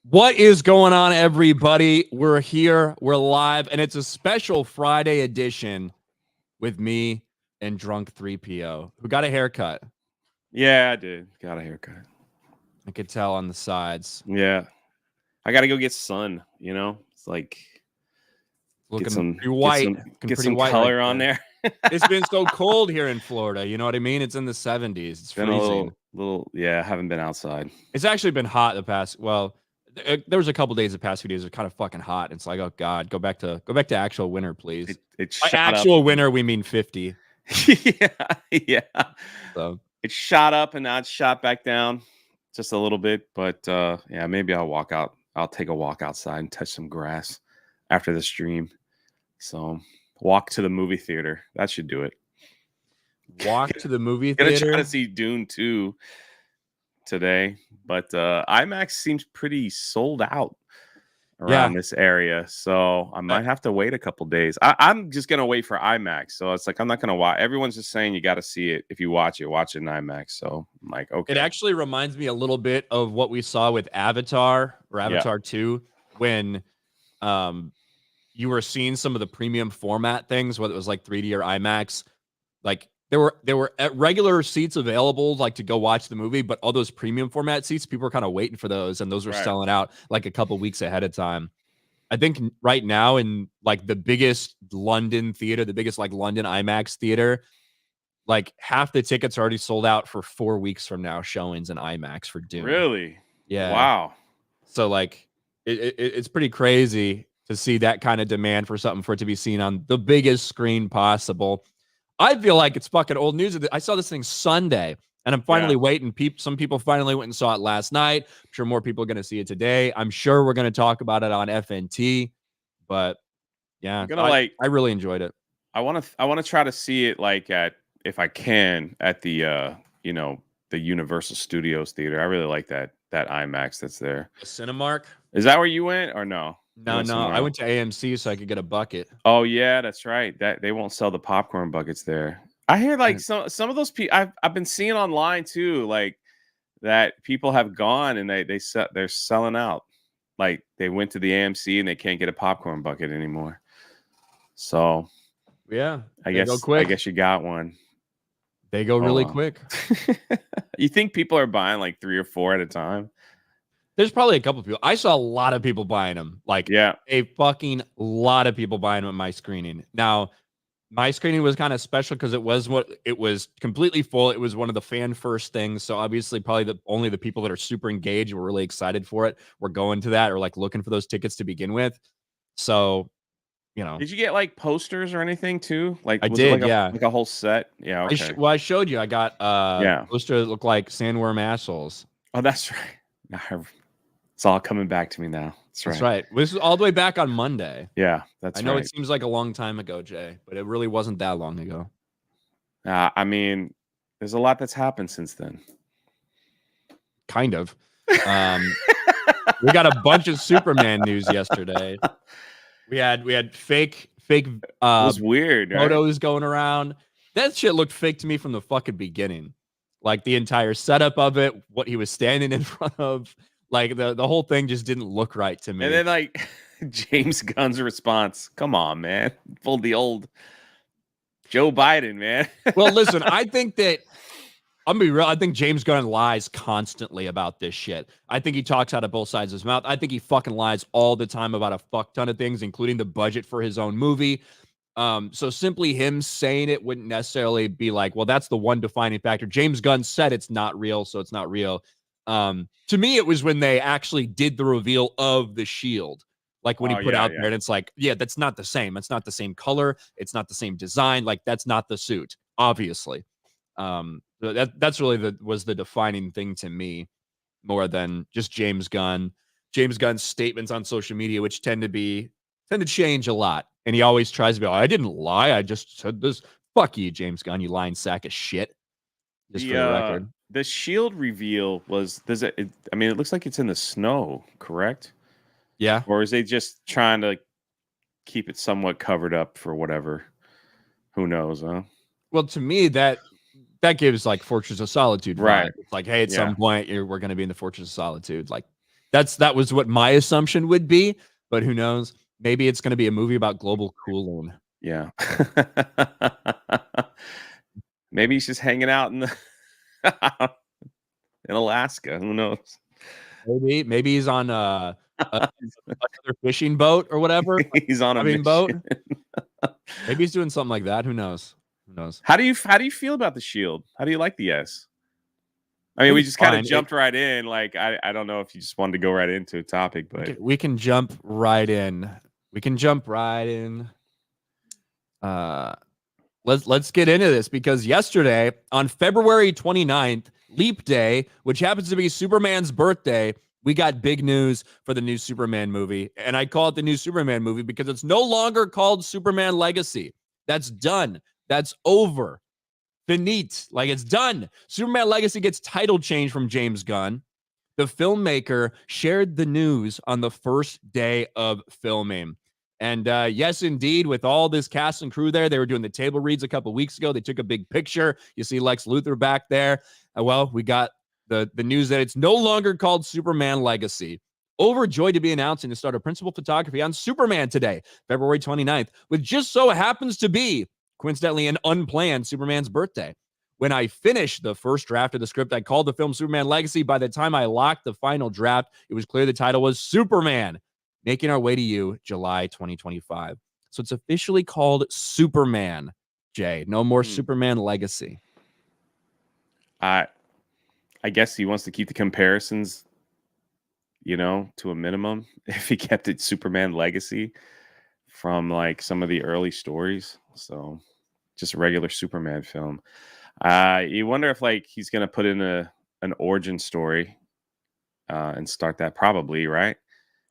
What is going on, everybody? We're here, we're live, and it's a special Friday edition with me and Drunk 3PO, who got a haircut. Yeah, I did. Got a haircut. I could tell on the sides. Yeah. I got to go get sun, It's like Looking pretty white. Get some color on there. It's been so cold here in Florida, you know what I mean? It's in the 70s. It's freezing. I haven't been outside. It's actually been hot the past, there was a couple days the past few days are kind of fucking hot. It's like, oh God, go back to actual winter, please. By actual winter, we mean 50. Yeah. So it shot up and now it's shot back down just a little bit. But maybe I'll walk out. I'll take a walk outside and touch some grass after the stream. So walk to the movie theater. That should do it. Walk to the movie theater. Gonna try to see Dune 2 today, but IMAX seems pretty sold out around this area, so I might have to wait a couple days. I'm just gonna wait for IMAX, so it's like I'm not gonna watch. Everyone's just saying you got to see it. If you watch it in IMAX. So I'm like, okay. It actually reminds me a little bit of what we saw with Avatar or Avatar 2 when you were seeing some of the premium format things, whether it was like 3D or IMAX. Like there were regular seats available, like to go watch the movie, but all those premium format seats, people were kind of waiting for those, and those were selling out like a couple weeks ahead of time. I think right now in like the biggest London theater, the biggest like London IMAX theater, like half the tickets are already sold out for 4 weeks from now, showings in IMAX for Dune. Really? Yeah. Wow. So like it's pretty crazy to see that kind of demand for something for it to be seen on the biggest screen possible. I feel like it's fucking old news. I saw this thing Sunday, and I'm finally waiting. Some people finally went and saw it last night. I'm sure more people are going to see it today. I'm sure we're going to talk about it on FNT. But yeah, I really enjoyed it. I want to try to see it like if I can at the the Universal Studios theater. I really like that IMAX that's there. The Cinemark. Is that where you went or no? No. I went to AMC so I could get a bucket. Oh yeah, that's right. That they won't sell the popcorn buckets there. I hear like some of those people I've been seeing online too, like that people have gone and they're selling out. Like they went to the AMC and they can't get a popcorn bucket anymore. So yeah, I guess you got one. They go really quick. You think people are buying like 3 or 4 at a time? There's probably a couple of people. I saw a lot of people buying them. Like, a fucking lot of people buying them at my screening. Now, my screening was kind of special because it was completely full. It was one of the fan first things. So obviously, probably only the people that are super engaged and were really excited for it were going to that or like looking for those tickets to begin with. So, Did you get like posters or anything too? Like I did, like a whole set. Yeah. Okay. I showed you. I got posters that look like sandworm assholes. Oh, that's right. It's all coming back to me now. That's right. This is all the way back on Monday. Yeah, that's right. I know it seems like a long time ago, Jay, but it really wasn't that long ago. I mean, there's a lot that's happened since then. Kind of. We got a bunch of Superman news yesterday. We had fake it was weird, photos going around. That shit looked fake to me from the fucking beginning. Like the entire setup of it, what he was standing in front of. Like the whole thing just didn't look right to me. And then like James Gunn's response, come on, man. Pulled the old Joe Biden, man. Well, listen, I think that I'm gonna be real. I think James Gunn lies constantly about this shit. I think he talks out of both sides of his mouth. I think he fucking lies all the time about a fuck ton of things, including the budget for his own movie. So simply him saying it wouldn't necessarily be like, well, that's the one defining factor. James Gunn said it's not real, so it's not real. To me, it was when they actually did the reveal of the shield, like when he put out there, and it's like, yeah, that's not the same. It's not the same color. It's not the same design. Like that's not the suit, obviously. That's really was the defining thing to me, more than just James Gunn. James Gunn's statements on social media, which tend to change a lot, and he always tries to be, I didn't lie. I just said this. Fuck you, James Gunn, you lying sack of shit. Just for the record. The shield reveal it looks like it's in the snow, correct? Yeah. Or is they just trying to keep it somewhat covered up for whatever? Who knows, huh? Well, to me, that gives like Fortress of Solitude vibe. Right. It's like, hey, at some point we're going to be in the Fortress of Solitude. Like That was what my assumption would be, but who knows? Maybe it's going to be a movie about global cooling. Yeah. Maybe he's just hanging out in Alaska. Who knows? Maybe he's on another fishing boat or whatever. He's on a mission. Boat. Maybe he's doing something like that. Who knows? Who knows? How do you feel about the Shield? How do you like the S? I mean, we just kind of jumped right in. Like, I don't know if you just wanted to go right into a topic, but we can jump right in. We can jump right in. Let's get into this, because yesterday on February 29th, Leap Day, which happens to be Superman's birthday, we got big news for the new Superman movie. And I call it the new Superman movie because it's no longer called Superman Legacy. That's done. That's over. Finite. Like, it's done. Superman Legacy gets title change from James Gunn. The filmmaker shared the news on the first day of filming. And yes, indeed, with all this cast and crew there, they were doing the table reads a couple weeks ago. They took a big picture. You see Lex Luthor back there. Well, we got the news that it's no longer called Superman Legacy. Overjoyed to be announcing the start of principal photography on Superman today, February 29th, which just so happens to be, coincidentally, an unplanned Superman's birthday. When I finished the first draft of the script, I called the film Superman Legacy. By the time I locked the final draft, it was clear the title was Superman. Making Our Way to You, July 2025. So it's officially called Superman, Jay. No more Superman Legacy. I guess he wants to keep the comparisons, to a minimum. If he kept it Superman Legacy from like some of the early stories. So just a regular Superman film. You wonder if like he's going to put in an origin story and start that, probably, right?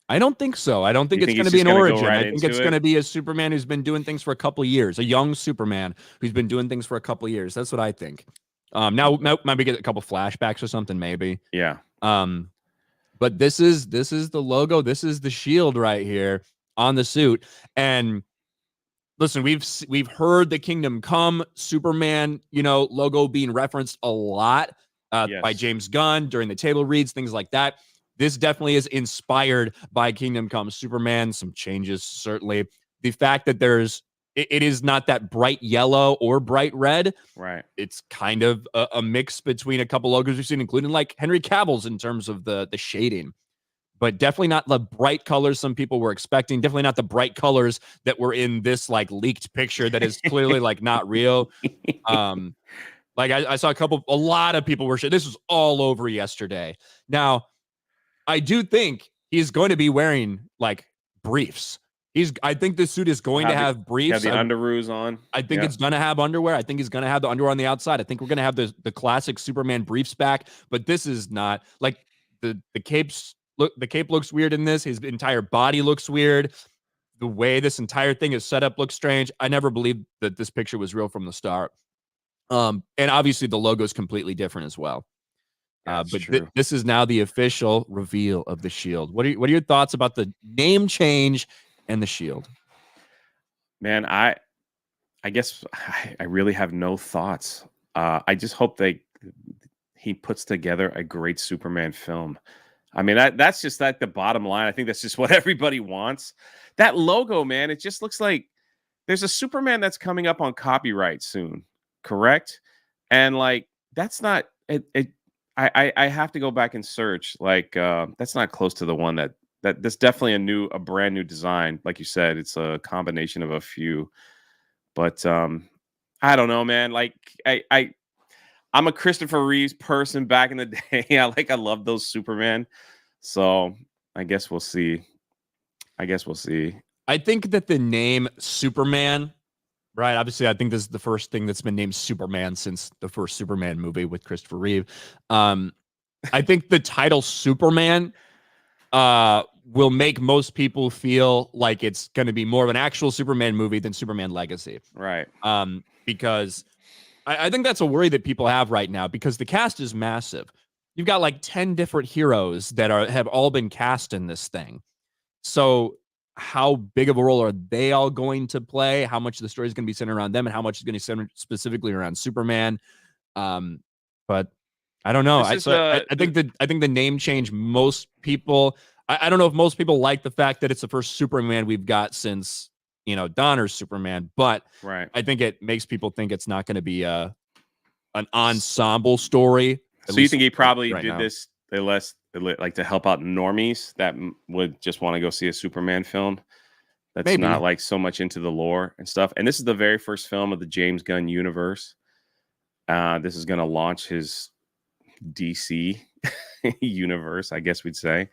I don't think so. I don't think it's going to be an origin. I think it's going to be a Superman who's been doing things for a couple of years, a young Superman who's been doing things for a couple of years. That's what I think. Now maybe get a couple flashbacks or something, maybe. Yeah. But this is the logo. This is the shield right here on the suit. And listen, we've heard the Kingdom Come Superman, logo being referenced a lot by James Gunn during the table reads, things like that. This definitely is inspired by Kingdom Come Superman. Some changes, certainly. The fact that it is not that bright yellow or bright red. Right. It's kind of a mix between a couple logos we've seen, including like Henry Cavill's in terms of the shading. But definitely not the bright colors some people were expecting. Definitely not the bright colors that were in this like leaked picture that is clearly like not real. Like I saw a lot of people were sure this was all over yesterday. Now, I do think he's going to be wearing like briefs. I think the suit is going to have briefs. Have the underoos on. I think it's going to have underwear. I think he's going to have the underwear on the outside. I think we're going to have the classic Superman briefs back. But this is not like the capes. Look, the cape looks weird in this. His entire body looks weird. The way this entire thing is set up looks strange. I never believed that this picture was real from the start. And obviously the logo is completely different as well. But this is now the official reveal of the shield. What are your thoughts about the name change and the shield? Man, I guess I really have no thoughts. I just hope he puts together a great Superman film. I mean, that's just like the bottom line. I think that's just what everybody wants. That logo, man, it just looks like there's a Superman that's coming up on copyright soon, correct? And like that's not it. I have to go back and search. Like that's not close to the one that's definitely a brand new design. Like you said, it's a combination of a few. But I don't know, man. Like I'm a Christopher Reeves person back in the day. I love those Superman. So I guess we'll see. I think that the name Superman, right? Obviously, I think this is the first thing that's been named Superman since the first Superman movie with Christopher Reeve. I think the title Superman will make most people feel like it's going to be more of an actual Superman movie than Superman Legacy. Right. Because I think that's a worry that people have right now because the cast is massive. You've got like 10 different heroes that have all been cast in this thing. So how big of a role are they all going to play? How much of the story is going to be centered around them and how much is going to be centered specifically around Superman? But I don't know. This is the I think the name change. Most people. I don't know if most people like the fact that it's the first Superman we've got since Donner's Superman, but right. I think it makes people think it's not going to be an ensemble story. So you think he probably right did now. this like to help out normies that would just want to go see a Superman film that's Maybe. not like so much into the lore and stuff. And this is the very first film of the James Gunn universe. This is going to launch his DC universe, I guess we'd say.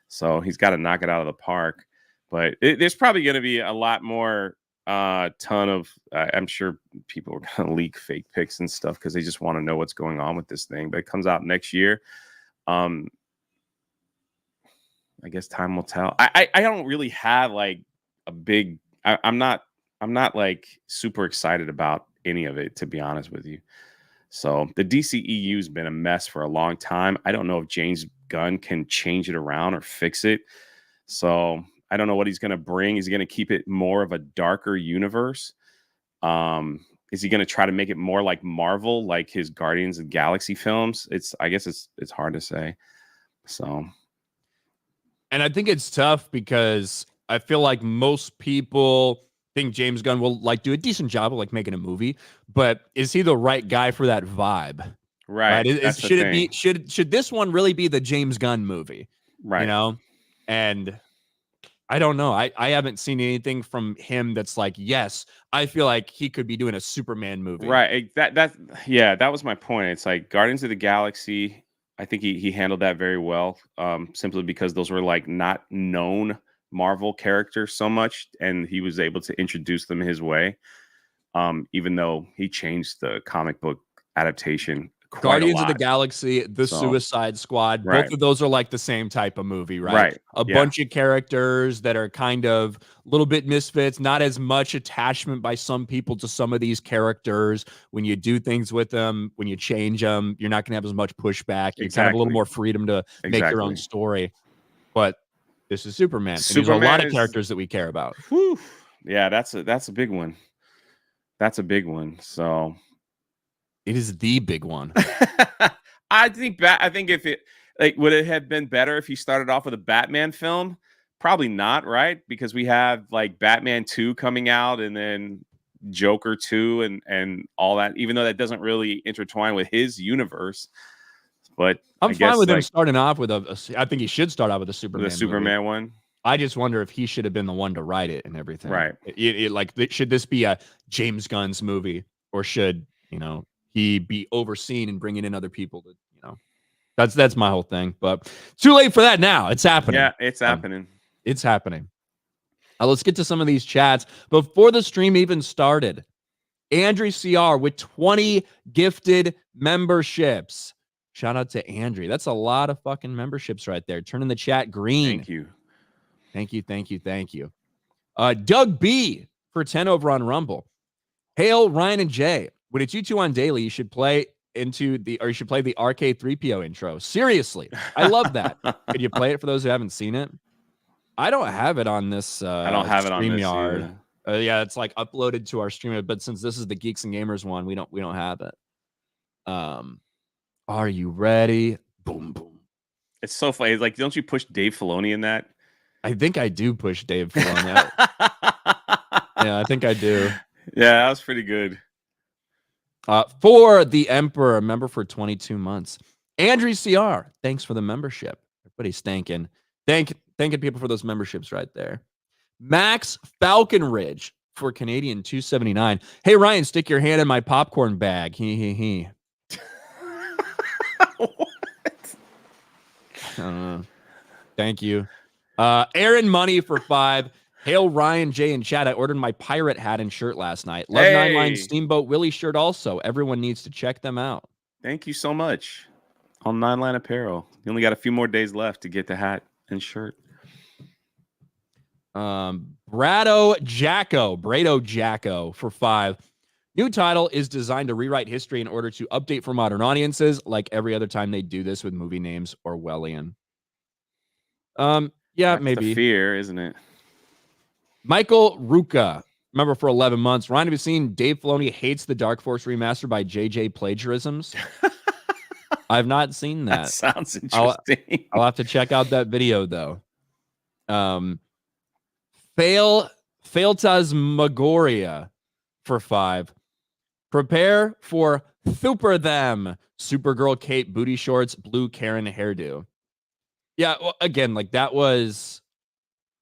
So he's got to knock it out of the park. But there's probably going to be a lot more ton of I'm sure people are going to leak fake pics and stuff because they just want to know what's going on with this thing. But it comes out next year. I guess time will tell. I don't really have like a big I'm not like super excited about any of it, to be honest with you. So the DCEU has been a mess for a long time. I don't know if James Gunn can change it around or fix it. So I don't know what he's going to bring. Is he going to keep it more of a darker universe? Is he going to try to make it more like Marvel, like his Guardians of the Galaxy films? I guess it's hard to say. So, and I think it's tough because I feel like most people think James Gunn will like do a decent job of like making a movie, but is he the right guy for that vibe? right. Should it be should this one really be the James Gunn movie? Right. And I don't know. I haven't seen anything from him that's like, yes, I feel like he could be doing a Superman movie. Right. That was my point. It's like Guardians of the Galaxy. I think he handled that very well, simply because those were like not known Marvel characters so much, and he was able to introduce them his way. Even though he changed the comic book adaptation. Guardians of the Galaxy, the Suicide Squad, both of those are like the same type of movie, right? A bunch of characters that are kind of a little bit misfits, not as much attachment by some people to some of these characters. When you do things with them, when you change them, you're not going to have as much pushback. You kind of have a little more freedom to make your own story. But this is Superman. And there's a lot of characters that we care about. Whew, yeah, that's a big one. That's a big one. So it is the big one. I think if it would it have been better if he started off with a Batman film? Probably not, right? Because we have like Batman 2 coming out and then Joker 2 and all that, even though that doesn't really intertwine with his universe. But I'm fine with him starting off with I think he should start out with a Superman one. I just wonder if he should have been the one to write it and everything. Right. Should this be a James Gunn's movie, or should, he be overseen and bringing in other people to, that's my whole thing. But too late for that now. It's happening. Yeah, it's happening. It's happening. Let's get to some of these chats. Before the stream even started, Andrew CR with 20 gifted memberships. Shout out to Andrew. That's a lot of fucking memberships right there. Turning the chat green. Thank you. Thank you. Doug B for 10 over on Rumble. Hail Ryan and Jay. When it's you two on daily, you should play the RK3PO intro. Seriously, I love that. Could you play it for those who haven't seen it? I don't have it on this. I don't have it on StreamYard. Yeah, it's like uploaded to our streamer, but since this is the Geeks and Gamers one, we don't have it. Are you ready? Boom boom. It's so funny. Like, don't you push Dave Filoni in that? I think I do push Dave Filoni out. Yeah, I think I do. Yeah, that was pretty good. For the Emperor, a member for 22 months. Andrew CR, thanks for the membership. Everybody's thanking people for those memberships right there. Max Falconridge for Canadian 279. Hey, Ryan, stick your hand in my popcorn bag. He. What? Thank you. Aaron Money for 5. Hail Ryan, Jay, and Chad. I ordered my pirate hat and shirt last night. Love 9-Line Steamboat Willie shirt also. Everyone needs to check them out. Thank you so much. On 9-Line Apparel. You only got a few more days left to get the hat and shirt. Brado Jacko for 5. New title is designed to rewrite history in order to update for modern audiences, like every other time they do this with movie names Orwellian. Yeah, that's maybe. The fear, isn't it? Michael Ruka, remember for 11 months. Ryan, have you seen Dave Filoni hates the Dark Force remaster by JJ plagiarisms? I've not seen That that. sounds interesting. I'll have to check out that video though. Phantasmagoria for 5. Prepare for Super Them. Supergirl Kate booty shorts, blue Karen hairdo. Yeah, well, again, like that was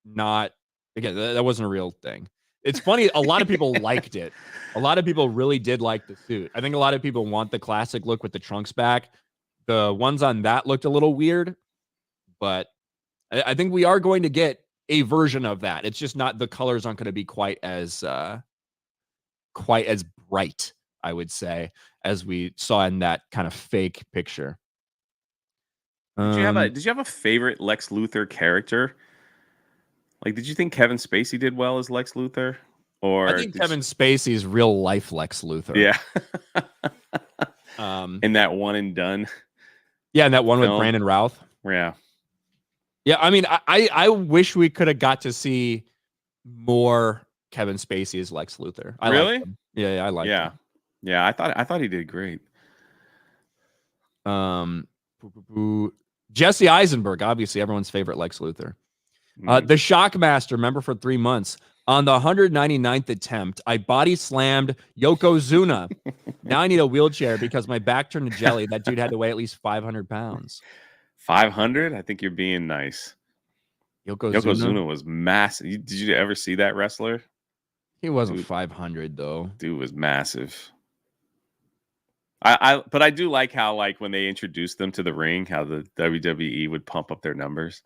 not that wasn't a real thing. It's funny, a lot of people liked it. A lot of people really did like the suit. I think a lot of people want the classic look with the trunks back. The ones on that looked a little weird, but I think we are going to get a version of that. It's just not, the colors aren't going to be quite as bright, I would say, as we saw in that kind of fake picture. Did you have a favorite Lex Luthor character? Like, did you think Kevin Spacey did well as Lex Luthor? Or I think Kevin Spacey's real life Lex Luthor. Yeah. In that One and Done. Yeah, and that one film with Brandon Routh. Yeah. Yeah, I mean, I wish we could have got to see more Kevin Spacey as Lex Luthor. Really? Yeah, I like him. Yeah, I thought he did great. Jesse Eisenberg, obviously everyone's favorite Lex Luthor. The Shockmaster, remember, for 3 months. On the 199th attempt, I body slammed Yokozuna. Now I need a wheelchair because my back turned to jelly. That dude had to weigh at least 500 pounds. 500? I think you're being nice. Yokozuna was massive. Did you ever see that wrestler? He wasn't 500 though. Dude was massive. But I do like how, like, when they introduced them to the ring, how the WWE would pump up their numbers.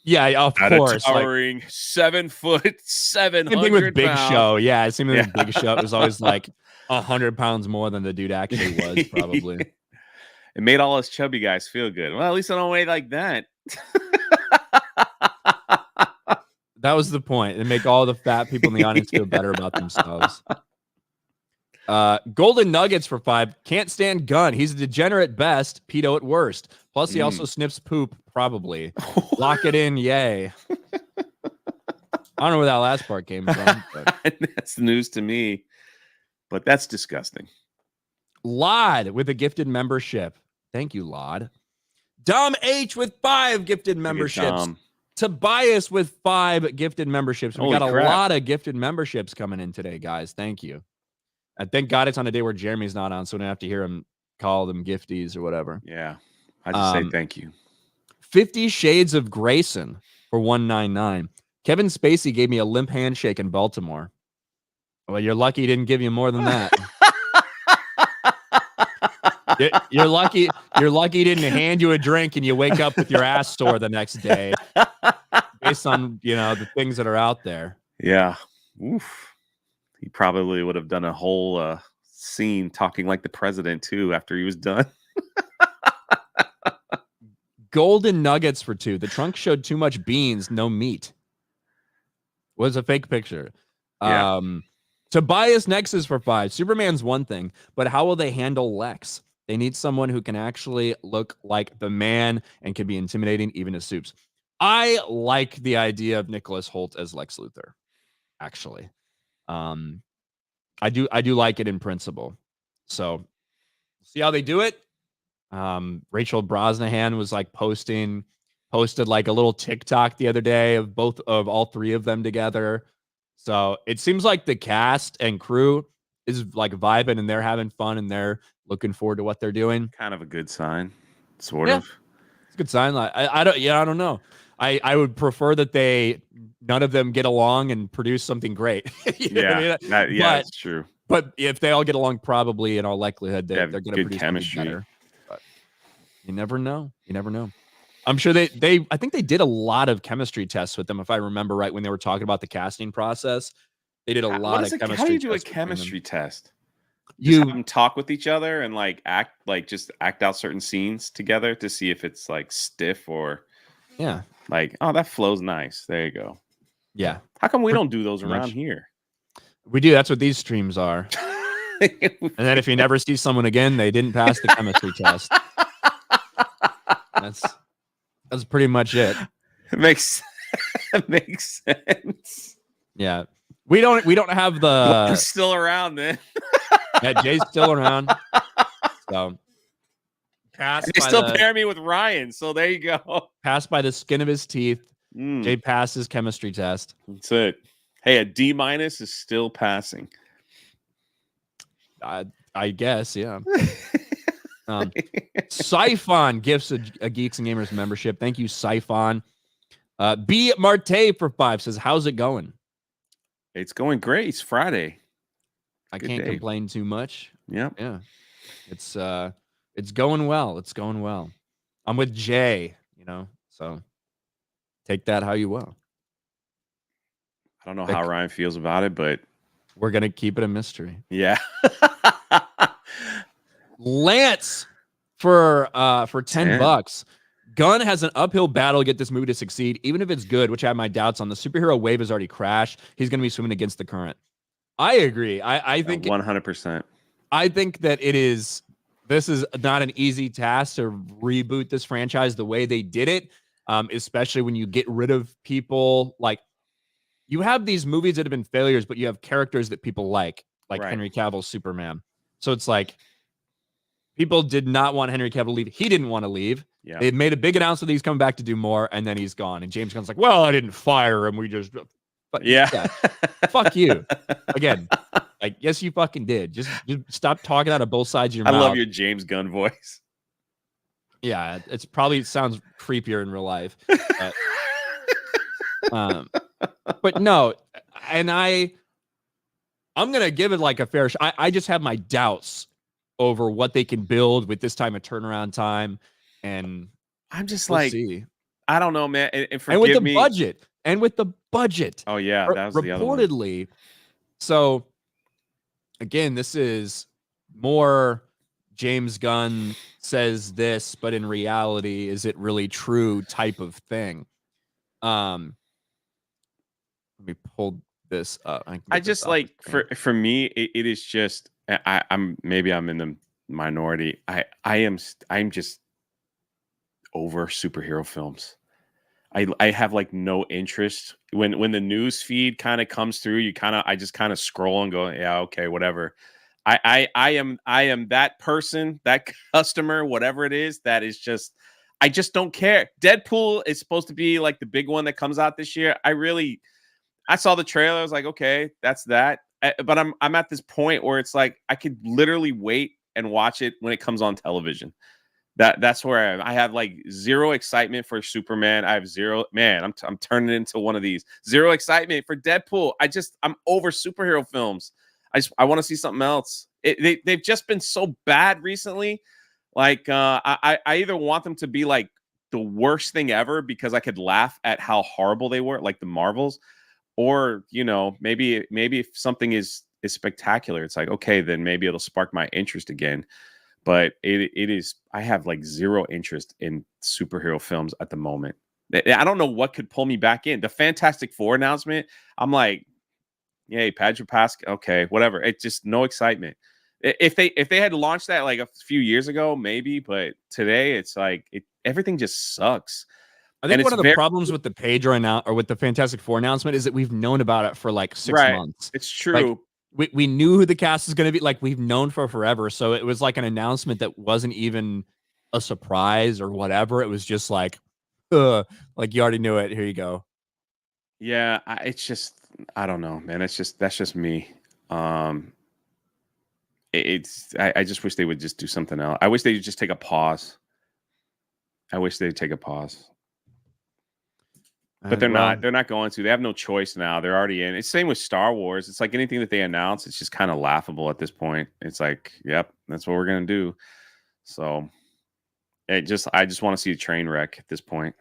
Yeah, of course. Towering 7 foot, 700 Same thing with Big pounds. Show. Yeah, same thing with Big Show. It was always like 100 pounds more than the dude actually was, probably. It made all us chubby guys feel good. Well, at least I don't weigh like that. That was the point. And make all the fat people in the audience feel better about themselves. Golden Nuggets for 5. Can't stand Gunn. He's a degenerate best, pedo at worst. Plus, he also sniffs poop, probably. Lock it in, yay. I don't know where that last part came from. But. That's news to me. But that's disgusting. Lod with a gifted membership. Thank you, Lod. Dom H with 5 gifted memberships. Tobias with 5 gifted memberships. We got a lot of gifted memberships coming in today, guys. Thank you. And thank God it's on a day where Jeremy's not on, so we don't have to hear him call them gifties or whatever. Yeah. I just say thank you. 50 Shades of Grayson for 199. Kevin Spacey gave me a limp handshake in Baltimore. Well, you're lucky he didn't give you more than that. You're lucky he didn't hand you a drink and you wake up with your ass sore the next day based on, the things that are out there. Yeah. Oof. He probably would have done a whole scene talking like the president too after he was done. Golden Nuggets for 2. The trunk showed too much beans, no meat. Was a fake picture. Yeah. Tobias Nexus for 5. Superman's one thing, but how will they handle Lex? They need someone who can actually look like the man and can be intimidating even to Supes. I like the idea of Nicholas Hoult as Lex Luthor, actually. I do like it in principle. So see how they do it. Rachel Brosnahan was like posted like a little TikTok the other day of all 3 of them together. So it seems like the cast and crew is like vibing and they're having fun and they're looking forward to what they're doing. Kind of a good sign, sort of. It's a good sign. I don't know. I would prefer that none of them get along and produce something great. That's true. But if they all get along, probably in all likelihood, they're going to produce chemistry. Better. But you never know. I'm sure I think they did a lot of chemistry tests with them, if I remember right, when they were talking about the casting process. They did a lot of chemistry. How do you do a chemistry test? You have them talk with each other and act out certain scenes together to see if it's like stiff or oh, that flows nice. There you go. Yeah. How come we don't do those around here? We do. That's what these streams are. And then if you never see someone again, they didn't pass the chemistry test. That's pretty much it. It makes sense. Yeah. We don't have the I'm still around then. Yeah, Jay's still around. So Passed They by still the pair me with Ryan, so there you go. passed by the skin of his teeth. Mm, Jay passed his chemistry test. that's it. Hey, a D- is still passing. I guess, yeah. Siphon gifts a Geeks and Gamers membership. Thank you, Siphon. B Marte for 5 says, "How's it going?" It's going great. It's Friday. I Good can't day. complain too much. Yep. Yeah, it's going well. It's going well. I'm with Jay, so take that how you will. I don't know how Ryan feels about it, but we're gonna keep it a mystery. Yeah. Lance for $10. Gunn has an uphill battle to get this movie to succeed, even if it's good, which I have my doubts on. The superhero wave has already crashed. He's going to be swimming against the current. I agree. I think 100%. I think that this is not an easy task to reboot this franchise the way they did it, especially when you get rid of people. Like, you have these movies that have been failures, but you have characters that people like Right. Henry Cavill's Superman. So it's like, people did not want Henry Cavill to leave. He didn't want to leave. Yeah. They made a big announcement that he's coming back to do more, and then he's gone. And James Gunn's like, "Well, I didn't fire him. We just..." But yeah. Fuck you. Again, like, yes, you fucking did. Just stop talking out of both sides of your mouth. I love your James Gunn voice. Yeah, it's probably sounds creepier in real life. But no, and I'm gonna give it like a fair shot. I just have my doubts over what they can build with this time of turnaround time, and I'm just we'll like, see. I don't know, man. And with the budget, Oh yeah, that was the other one. Reportedly. So again, this is more James Gunn says this, but in reality, is it really true type of thing? Let me pull this up. I just like for me, it is just I'm maybe I'm in the minority. I'm just over superhero films. I have like no interest when the news feed kind of comes through. I just kind of scroll and go, yeah, okay, whatever. I am that person, that customer, whatever it is, that is just, I just don't care. Deadpool is supposed to be like the big one that comes out this year. I saw the trailer. I was like, okay, that's that. But I'm at this point where it's like I could literally wait and watch it when it comes on television. That's where I am. I have like zero excitement for Superman. I have zero, man. I'm turning into one of these. Zero excitement for Deadpool. I'm over superhero films. I want to see something else. They've just been so bad recently. Like I either want them to be like the worst thing ever because I could laugh at how horrible they were, like the Marvels, or maybe if something is spectacular, it's like, okay, then maybe it'll spark my interest again. But it is, I have like zero interest in superhero films at the moment. I don't know what could pull me back in. The Fantastic Four announcement, I'm like, yay, Pedro Pascal, okay, whatever. It's just no excitement. If they had launched that like a few years ago, maybe, but today it's like everything just sucks. I think one of the problems with the Pedro or with the Fantastic Four announcement is that we've known about it for like 6 months. It's true. Like, we knew who the cast is going to be. Like, we've known for forever. So it was like an announcement that wasn't even a surprise or whatever. It was just like, like you already knew it. Here you go. Yeah, it's just, I don't know, man. That's just me. I just wish they would just do something else. I wish they would just take a pause. But they're not going to. They have no choice now. They're already in. It's same with Star Wars. It's like anything that they announce, it's just kind of laughable at this point. It's like, yep, that's what we're gonna do. So I just want to see a train wreck at this point.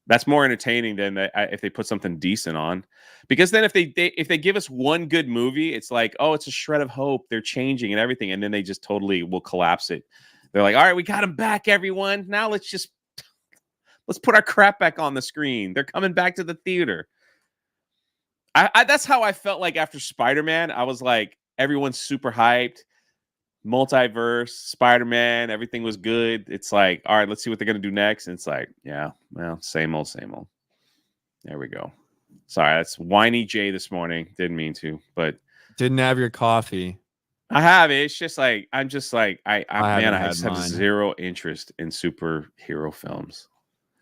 That's more entertaining than if they put something decent on. Because then if they give us one good movie, it's like, oh, it's a shred of hope. They're changing and everything, and then they just totally will collapse it. They're like, all right, we got them back, everyone. Now let's put our crap back on the screen. They're coming back to the theater. That's how I felt like after Spider-Man. I was like, everyone's super hyped. Multiverse, Spider-Man, everything was good. It's like, all right, let's see what they're going to do next. And it's like, yeah, well, same old, same old. There we go. Sorry, that's whiny Jay this morning. Didn't mean to, but. Didn't have your coffee. I have it. It's just like I'm just like I man, haven't I had just have mine. zero interest in superhero films.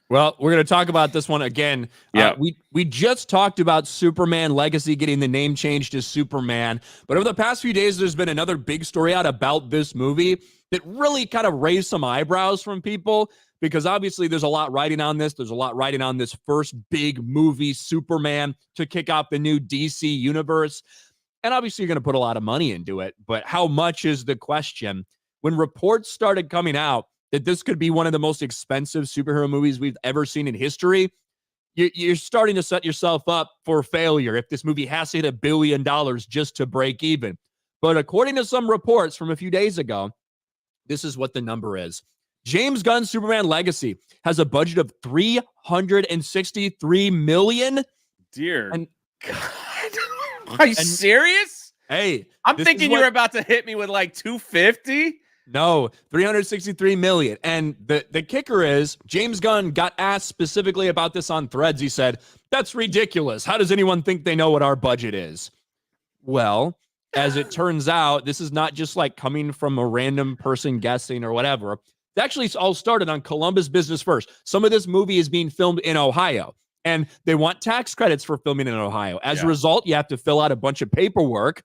Well, we're going to talk about this one again. Yeah. We just talked about Superman Legacy getting the name changed to Superman, but over the past few days, there's been another big story out about this movie that really kind of raised some eyebrows from people because obviously there's a lot riding on this. There's a lot riding on this first big movie, Superman, to kick off the new DC universe. And obviously, you're going to put a lot of money into it, but how much is the question? When reports started coming out that this could be one of the most expensive superhero movies we've ever seen in history, you're starting to set yourself up for failure if this movie has to hit $1 billion just to break even. But according to some reports from a few days ago, this is what the number is. James Gunn's Superman Legacy has a budget of $363 million. Dear and God. Are you serious? Hey, I'm thinking you were about to hit me with like 250. No, 363 million. And the kicker is James Gunn got asked specifically about this on Threads. He said, "That's ridiculous. How does anyone think they know what our budget is?" Well, as it turns out, this is not just like coming from a random person guessing or whatever. It actually all started on Columbus Business First. Some of this movie is being filmed in Ohio, and they want tax credits for filming in Ohio. As a result, you have to fill out a bunch of paperwork,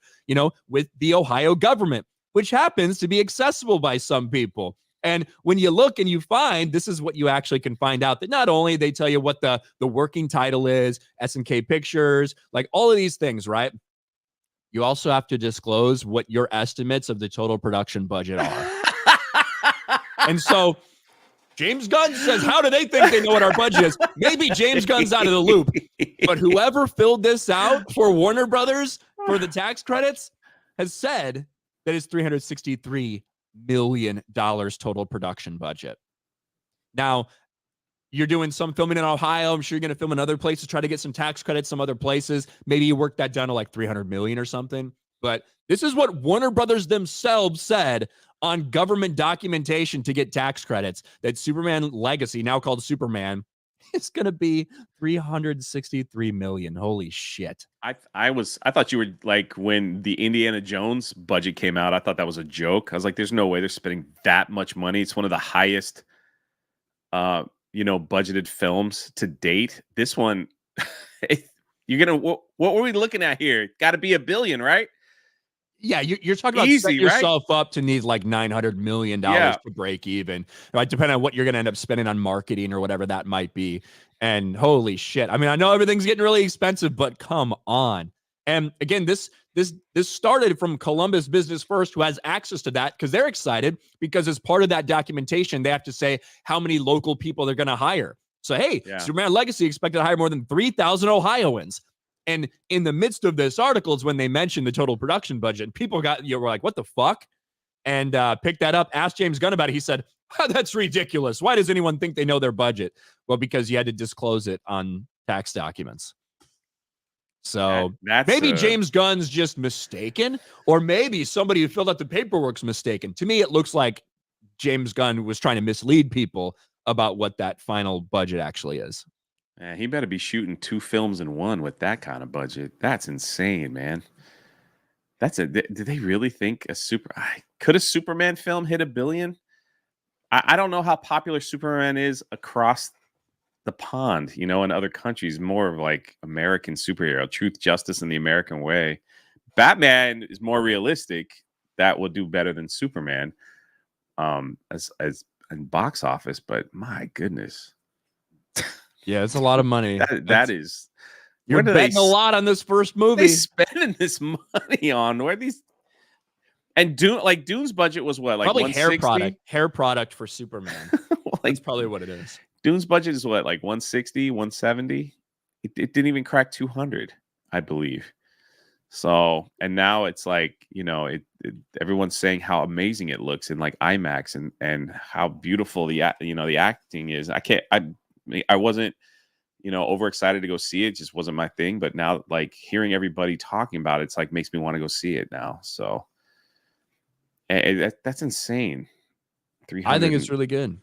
with the Ohio government, which happens to be accessible by some people. And when you look and you find, this is what you actually can find out, that not only they tell you what the working title is, S&K Pictures, like all of these things, right? You also have to disclose what your estimates of the total production budget are. And so James Gunn says, how do they think they know what our budget is? Maybe James Gunn's out of the loop, but whoever filled this out for Warner Brothers for the tax credits has said that it's $363 million total production budget. Now, you're doing some filming in Ohio. I'm sure you're going to film in other places, try to get some tax credits, some other places. Maybe you work that down to like 300 million or something. But this is what Warner Brothers themselves said on government documentation to get tax credits, that Superman Legacy, now called Superman, is going to be 363 million. Holy shit. I thought you were like, when the Indiana Jones budget came out, I thought that was a joke. I was like, there's no way they're spending that much money. It's one of the highest budgeted films to date. This one, what were we looking at here? Got to be $1 billion, right? Yeah, you're talking about setting yourself up to need like $900 million to break even, right? Depending on what you're going to end up spending on marketing or whatever that might be. And holy shit. I mean, I know everything's getting really expensive, but come on. And again, this started from Columbus Business First, who has access to that because they're excited, because as part of that documentation, they have to say how many local people they're going to hire. So, hey, Superman Legacy expected to hire more than 3,000 Ohioans. And in the midst of this article is when they mentioned the total production budget. And people were like, what the fuck? And picked that up, asked James Gunn about it. He said, that's ridiculous. Why does anyone think they know their budget? Well, because you had to disclose it on tax documents. So maybe James Gunn's just mistaken, or maybe somebody who filled out the paperwork's mistaken. To me, it looks like James Gunn was trying to mislead people about what that final budget actually is. Man, he better be shooting 2 films in one with that kind of budget. That's insane, man. Do they really think could a Superman film hit $1 billion? I don't know how popular Superman is across the pond, in other countries. More of like American superhero, truth, justice, and the American way. Batman is more realistic. That will do better than Superman, as in box office. But my goodness. Yeah, it's a lot of money. That is. You're betting a lot on this first movie. They spending this money on? Where these? And Dune's budget was what? Like probably hair product for Superman. That's probably what it is. Dune's budget is what, like 160, 170? It didn't even crack 200, I believe. So, and now it's like, everyone's saying how amazing it looks in like IMAX and how beautiful the acting is. I wasn't, overexcited to go see it. Just wasn't my thing. But now, like, hearing everybody talking about it, it's like makes me want to go see it now. So that's insane. I think it's really good.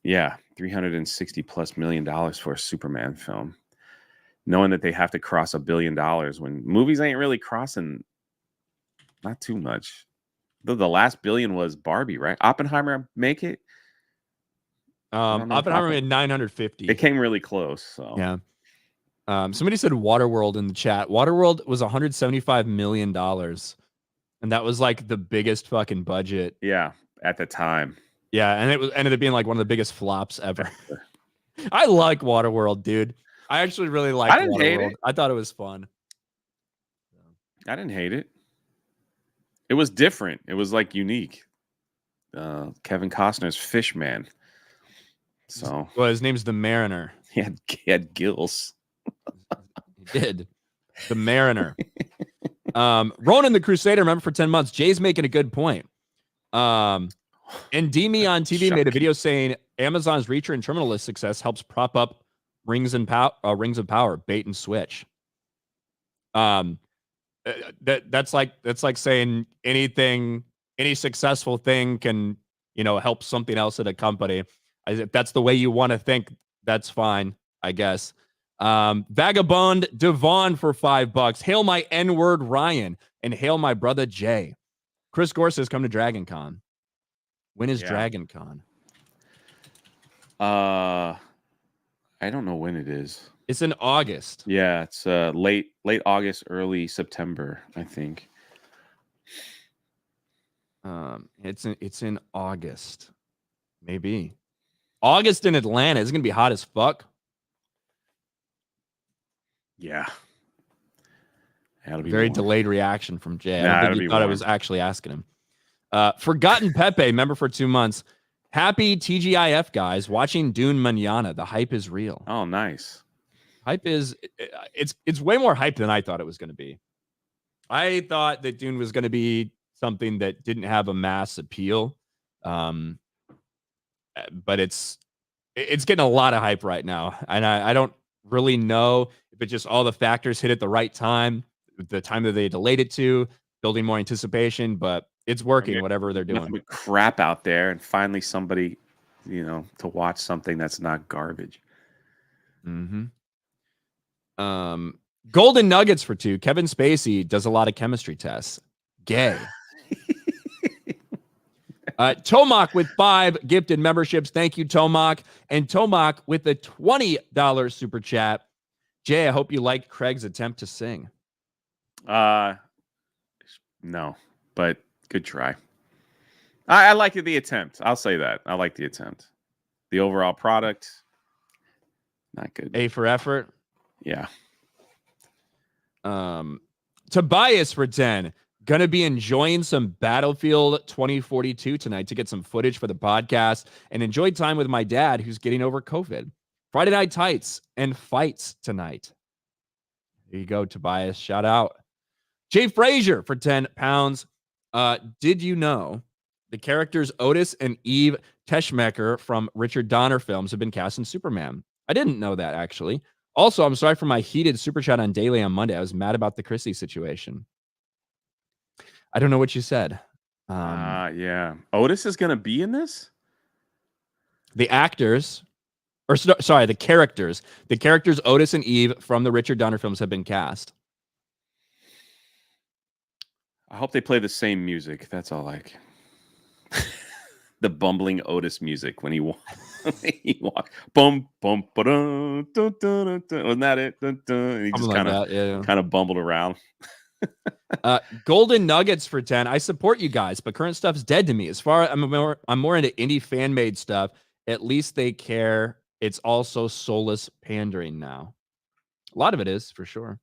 Yeah, $360+ million for a Superman film. Knowing that they have to cross $1 billion when movies ain't really crossing, not too much. The last billion was Barbie, right? Oppenheimer make it? I don't know if Oppenheimer made 950. It came really close. So yeah. Somebody said Waterworld in the chat. Waterworld was $175 million. And that was like the biggest fucking budget. Yeah, at the time. Yeah, and it ended up being like one of the biggest flops ever. I like Waterworld, dude. I actually really like Waterworld. I thought it was fun. I didn't hate it. It was different. It was like unique. Kevin Costner's fish man. So his name's the Mariner. He had gills. He did. The Mariner. Ronan the Crusader, remember for 10 months. Jay's making a good point. And Demi on TV made a video saying Amazon's Reacher and Terminal List success helps prop up Rings of Power, bait and switch. That's like saying any successful thing can, help something else at a company. If that's the way you want to think, that's fine, I guess. Vagabond Devon for $5. Hail my N-word Ryan and hail my brother Jay. Chris Gore says come to Dragon Con. When is Dragon Con? I don't know when it is. It's in August. Yeah, it's late August, early September, I think. It's in August. Maybe. August in Atlanta is going to be hot as fuck. Yeah. That'll be very warm. delayed reaction from Jay. I don't think he thought I was actually asking him. Forgotten Pepe, member for 2 months. Happy TGIF guys watching Dune Manana. The hype is real. Oh, nice. Hype is it's way more hype than I thought it was going to be. I thought that Dune was going to be something that didn't have a mass appeal, but it's getting a lot of hype right now, and I don't really know if it's just all the factors hit at the right time, the time that they delayed it to, building more anticipation, but it's working. Whatever they're doing. Nothing but crap out there, and finally somebody, to watch something that's not garbage. Mm-hmm. Golden Nuggets for 2. Kevin Spacey does a lot of chemistry tests. Gay. Tomac with 5 gifted memberships. Thank you, Tomac. And Tomac with a $20 super chat. Jay, I hope you liked Craig's attempt to sing. No, but good try. I like the attempt. I'll say that. I like the attempt. The overall product, not good. A for effort. Yeah. Tobias for 10. Gonna be enjoying some Battlefield 2042 tonight to get some footage for the podcast and enjoy time with my dad who's getting over COVID. Friday Night Tights and fights tonight. There you go, Tobias. Shout out. Jay Frazier for 10 pounds. Did you know the characters Otis and Eve Teschmacher from Richard Donner films have been cast in Superman? I didn't know that, actually. Also, I'm sorry for my heated super chat on Daily on Monday. I was mad about the Chrissy situation. I don't know what you said. Yeah. Otis is going to be in this? The actors, the characters. The characters Otis and Eve from the Richard Donner films have been cast. I hope they play the same music. That's all I can. The bumbling Otis music when he walked. Bum, bum, ba-dun, dun, dun, dun, dun. Wasn't that it? Dun, dun. And he just kind of bumbled around. Golden Nuggets for 10. I support you guys, but current stuff's dead to me. As far as I'm more into indie fan made stuff. At least they care. It's also soulless pandering now. A lot of it is for sure.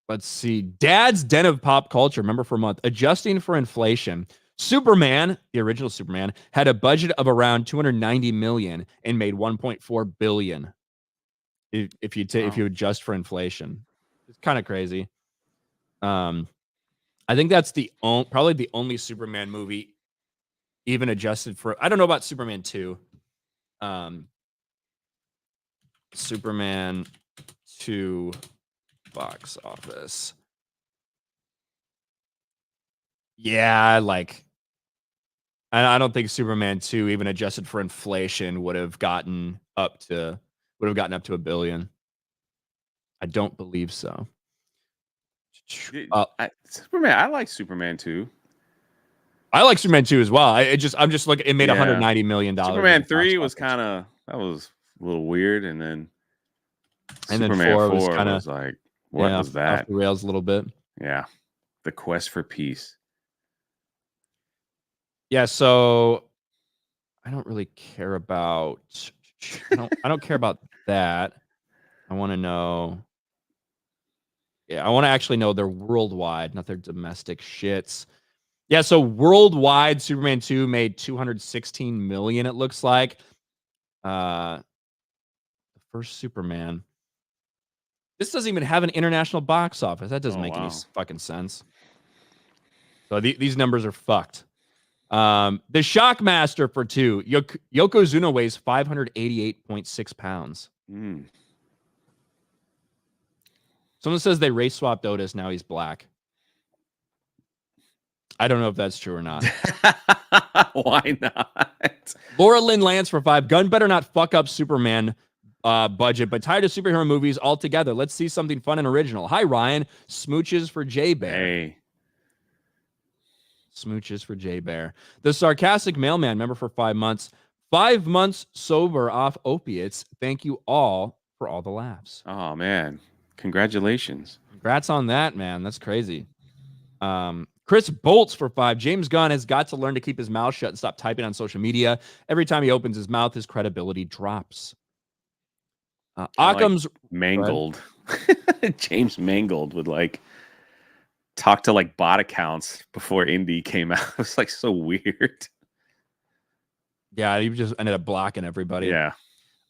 Let's see. Dad's Den of Pop Culture, member for a month. Adjusting for inflation, Superman, the original Superman, had a budget of around $290 million and made $1.4 billion. If you adjust for inflation, it's kind of crazy. I think that's probably the only Superman movie even adjusted for. I don't know about Superman 2. Superman 2 box office. Yeah, I don't think Superman 2, even adjusted for inflation, would have gotten up to $1 billion. I don't believe so. Superman. I like Superman 2. I like Superman 2 as well. I'm just looking. It made $190 million. Superman 3 was kind of that was a little weird, and then Superman 4 4 was like, what was that? Off the rails a little bit. Yeah, the quest for peace. Yeah, so I don't really care about. I don't care about that. I want to know. Yeah, I want to actually know their worldwide, not their domestic shits. Yeah, so worldwide, Superman 2 made $216 million. It looks like. The first Superman. This doesn't even have an international box office. That doesn't make any fucking sense. So these numbers are fucked. The Shockmaster for 2. Yokozuna weighs 588.6 pounds. Someone says they race swapped Otis. Now he's black. I don't know if that's true or not. Why not? Laura Lynn Lance for 5. Gunn better not fuck up Superman budget, but tired of superhero movies altogether. Let's see something fun and original. Hi, Ryan. Smooches for J Bear. Hey. Smooches for J Bear. The sarcastic mailman member for 5 months. 5 months sober off opiates. Thank you all for all the laughs. Oh, man. Congratulations. Congrats on that, man. That's crazy. Chris Bolts for 5. James Gunn has got to learn to keep his mouth shut and stop typing on social media. Every time he opens his mouth, his credibility drops. Occam's Mangold. James Mangold would talk to bot accounts before Indy came out. It was so weird. Yeah, he just ended up blocking everybody. Yeah.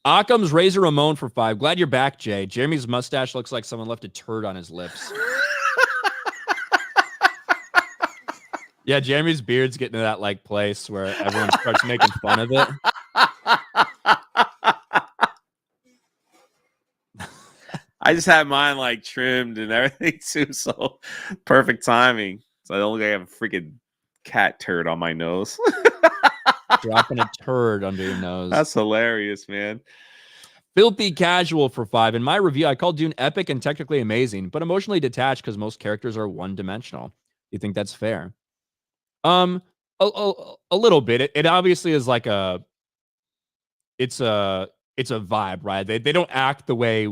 Occam's Razor Ramon for 5. Glad you're back, Jay. Jeremy's mustache looks like someone left a turd on his lips. Yeah, Jeremy's beard's getting to that place where everyone starts making fun of it. I just had mine trimmed and everything too, so perfect timing. So I don't look like I have a freaking cat turd on my nose. Dropping a turd under your nose. That's hilarious, man. Filthy Casual for 5. In my review, I called Dune epic and technically amazing, but emotionally detached because most characters are one-dimensional. Do you think that's fair? A little bit. It obviously is it's a vibe, right? They don't act the way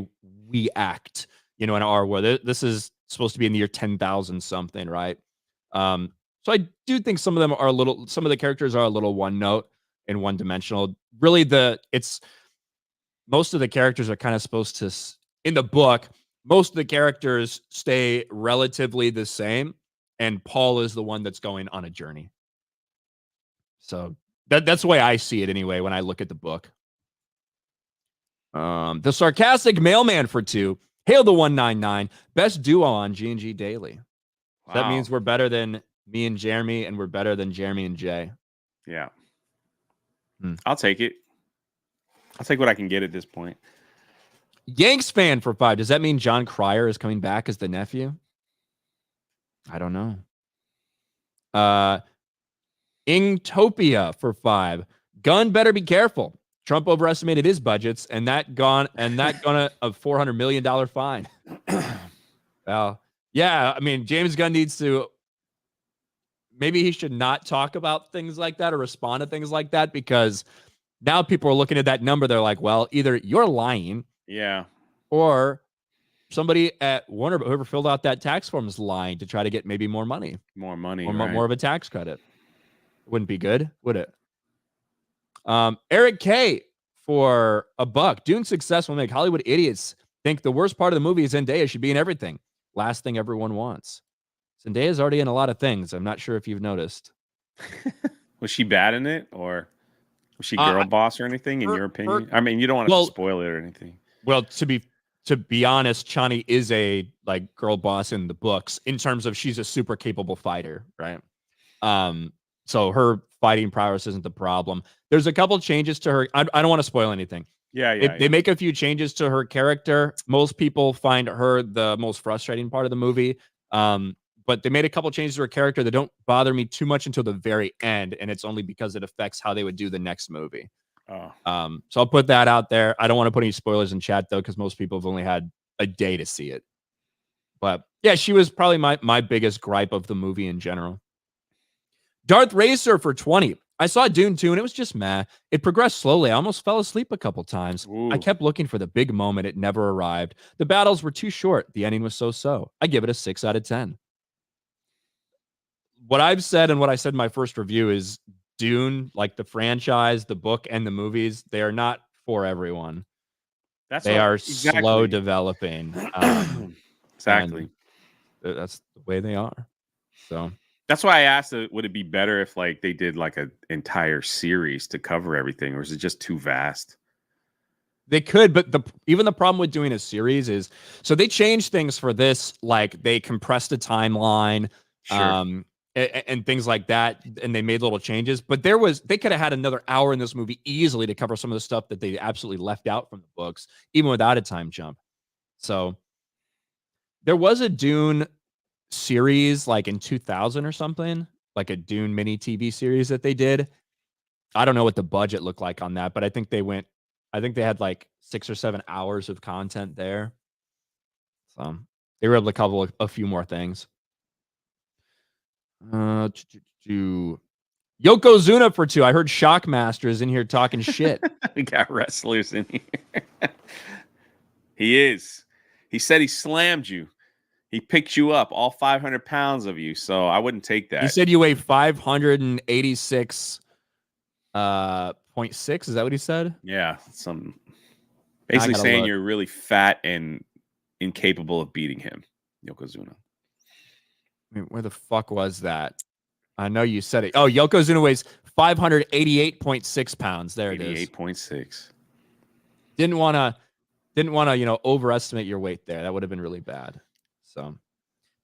we act, in our world. This is supposed to be in the year 10,000 something, right? So I do think some of the characters are a little one note and one dimensional. Really, most of the characters are kind of supposed to, in the book, most of the characters stay relatively the same, and Paul is the one that's going on a journey. So that's the way I see it anyway when I look at the book. The sarcastic mailman for 2. Hail the 199. Best duo on G&G Daily. Wow. That means we're better than me and Jeremy, and we're better than Jeremy and Jay. Yeah. I'll take it. I'll take what I can get at this point. Yanks fan for 5. Does that mean John Cryer is coming back as the nephew? I don't know. Ingtopia for 5. Gunn better be careful. Trump overestimated his budgets, and that gonna a $400 million fine. Well, yeah, I mean, James Gunn needs to. Maybe he should not talk about things like that or respond to things like that, because now people are looking at that number. They're like, well, either you're lying, yeah, or somebody at Warner, whoever filled out that tax form, is lying to try to get maybe more money, or right? More of a tax credit. Wouldn't be good, would it? Eric K for $1. Dune's success will make Hollywood idiots think the worst part of the movie is Zendaya should be in everything. Last thing everyone wants. Zendaya's already in a lot of things. I'm not sure if you've noticed. Was she bad in it, or was she girl boss or anything, in your opinion? I mean, you don't want to spoil it or anything. Well, to be honest, Chani is a girl boss in the books in terms of she's a super capable fighter, right? So her fighting prowess isn't the problem. There's a couple changes to her. I don't want to spoil anything. Yeah. They make a few changes to her character. Most people find her the most frustrating part of the movie. But they made a couple changes to her character that don't bother me too much until the very end, and it's only because it affects how they would do the next movie. So I'll put that out there. I don't want to put any spoilers in chat though, because most people have only had a day to see it. But yeah, she was probably my biggest gripe of the movie in general. Darth Racer for 20. I saw Dune 2 and it was just meh. It progressed slowly. I almost fell asleep a couple times. I Ooh, kept looking for the big moment. It never arrived. The battles were too short. The ending was so-so. I give it a 6 out of 10. What I've said and what I said in my first review is Dune, like the franchise, the book, and the movies, they are not for everyone. that's They what are slow exactly. developing. Exactly. And that's the way they are. So That's why I asked, would it be better if like they did like an entire series to cover everything, or is it just too vast? they could, but even the problem with doing a series is so they changed things for this, like they compressed a timeline, Sure. and things like that, and they made little changes. But they could have had another hour in this movie easily to cover some of the stuff that they absolutely left out from the books, even without a time jump. So there was a Dune series like in 2000 or something, like a Dune mini TV series that they did. I don't know what the budget looked like on that, but I think they had like 6 or 7 hours of content there. So they were able to cover a few more things. Uh, to Yokozuna for 2. I heard Shockmaster is in here talking shit. We got wrestlers in here. He is. He said he slammed you. He picked you up, all 500 pounds of you. So I wouldn't take He that. said you weigh 586 .6. Is that what he said? Yeah, some Now I basically gotta saying look. you're really fat and incapable of beating him, Yokozuna. I mean, where the fuck was that? I know you said it. Oh, Yokozuna weighs 588.6 pounds. There it is. 88.6. Didn't want to, overestimate your weight there. That would have been really bad. So,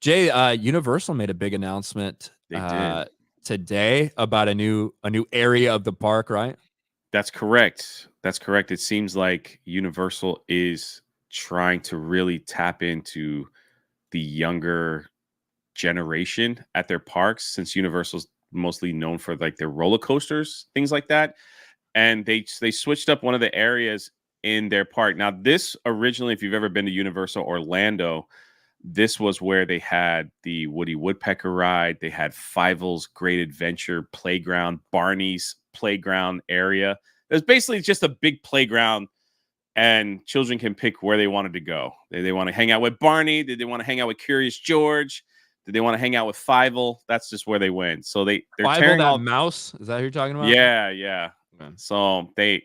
Jay, Universal made a big announcement They did. today about a new area of the park, right? That's correct. That's correct. It seems like Universal is trying to really tap into the younger generation at their parks, since Universal's mostly known for like their roller coasters, things like that. And they switched up one of the areas in their park. Now, this originally, if you've ever been to Universal Orlando, this was where they had the Woody Woodpecker ride. They had Fievel's Great Adventure Playground, Barney's Playground area. It was basically just a big playground, and children can pick where they wanted to go. They want to hang out with Barney? Did they want to hang out with Curious George? Did they want to hang out with Fievel? That's just where they went. So they're Fievel, tearing that all. mouse. Is that who you're talking about? Yeah, yeah. Okay. So they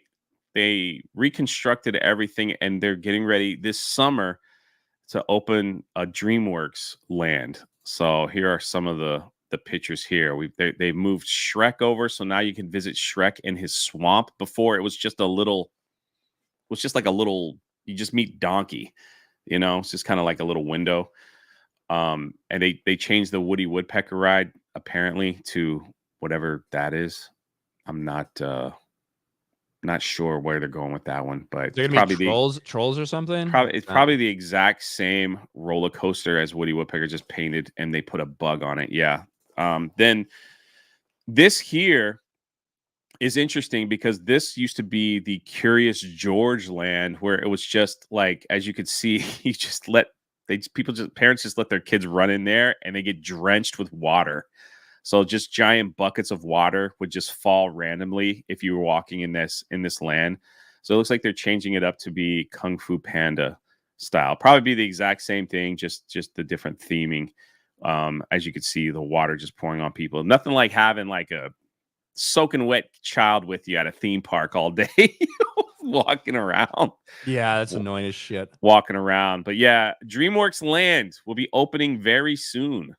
reconstructed everything, and they're getting ready this summer to open a DreamWorks land. So here are some of the pictures here. They moved Shrek over, so now you can visit Shrek in his swamp. Before it was just like a little. You just meet Donkey, It's just kind of like a little window. And they changed the Woody Woodpecker ride apparently to whatever that is. I'm not sure where they're going with that one, but They're it's gonna be probably trolls or something. probably the exact same roller coaster as Woody Woodpecker, just painted, and they put a bug on it. Yeah. Then this here is interesting because this used to be the Curious George land, where it was just like, as you could see, you just parents just let their kids run in there and they get drenched with water. So just giant buckets of water would just fall randomly if you were walking in this land. So it looks like they're changing it up to be Kung Fu Panda style. Probably be the exact same thing, just the different theming. As you can see, the water just pouring on people. Nothing like having like a soaking wet child with you at a theme park all day, walking around. Yeah, that's annoying as shit. Walking around. But yeah, DreamWorks Land will be opening very soon.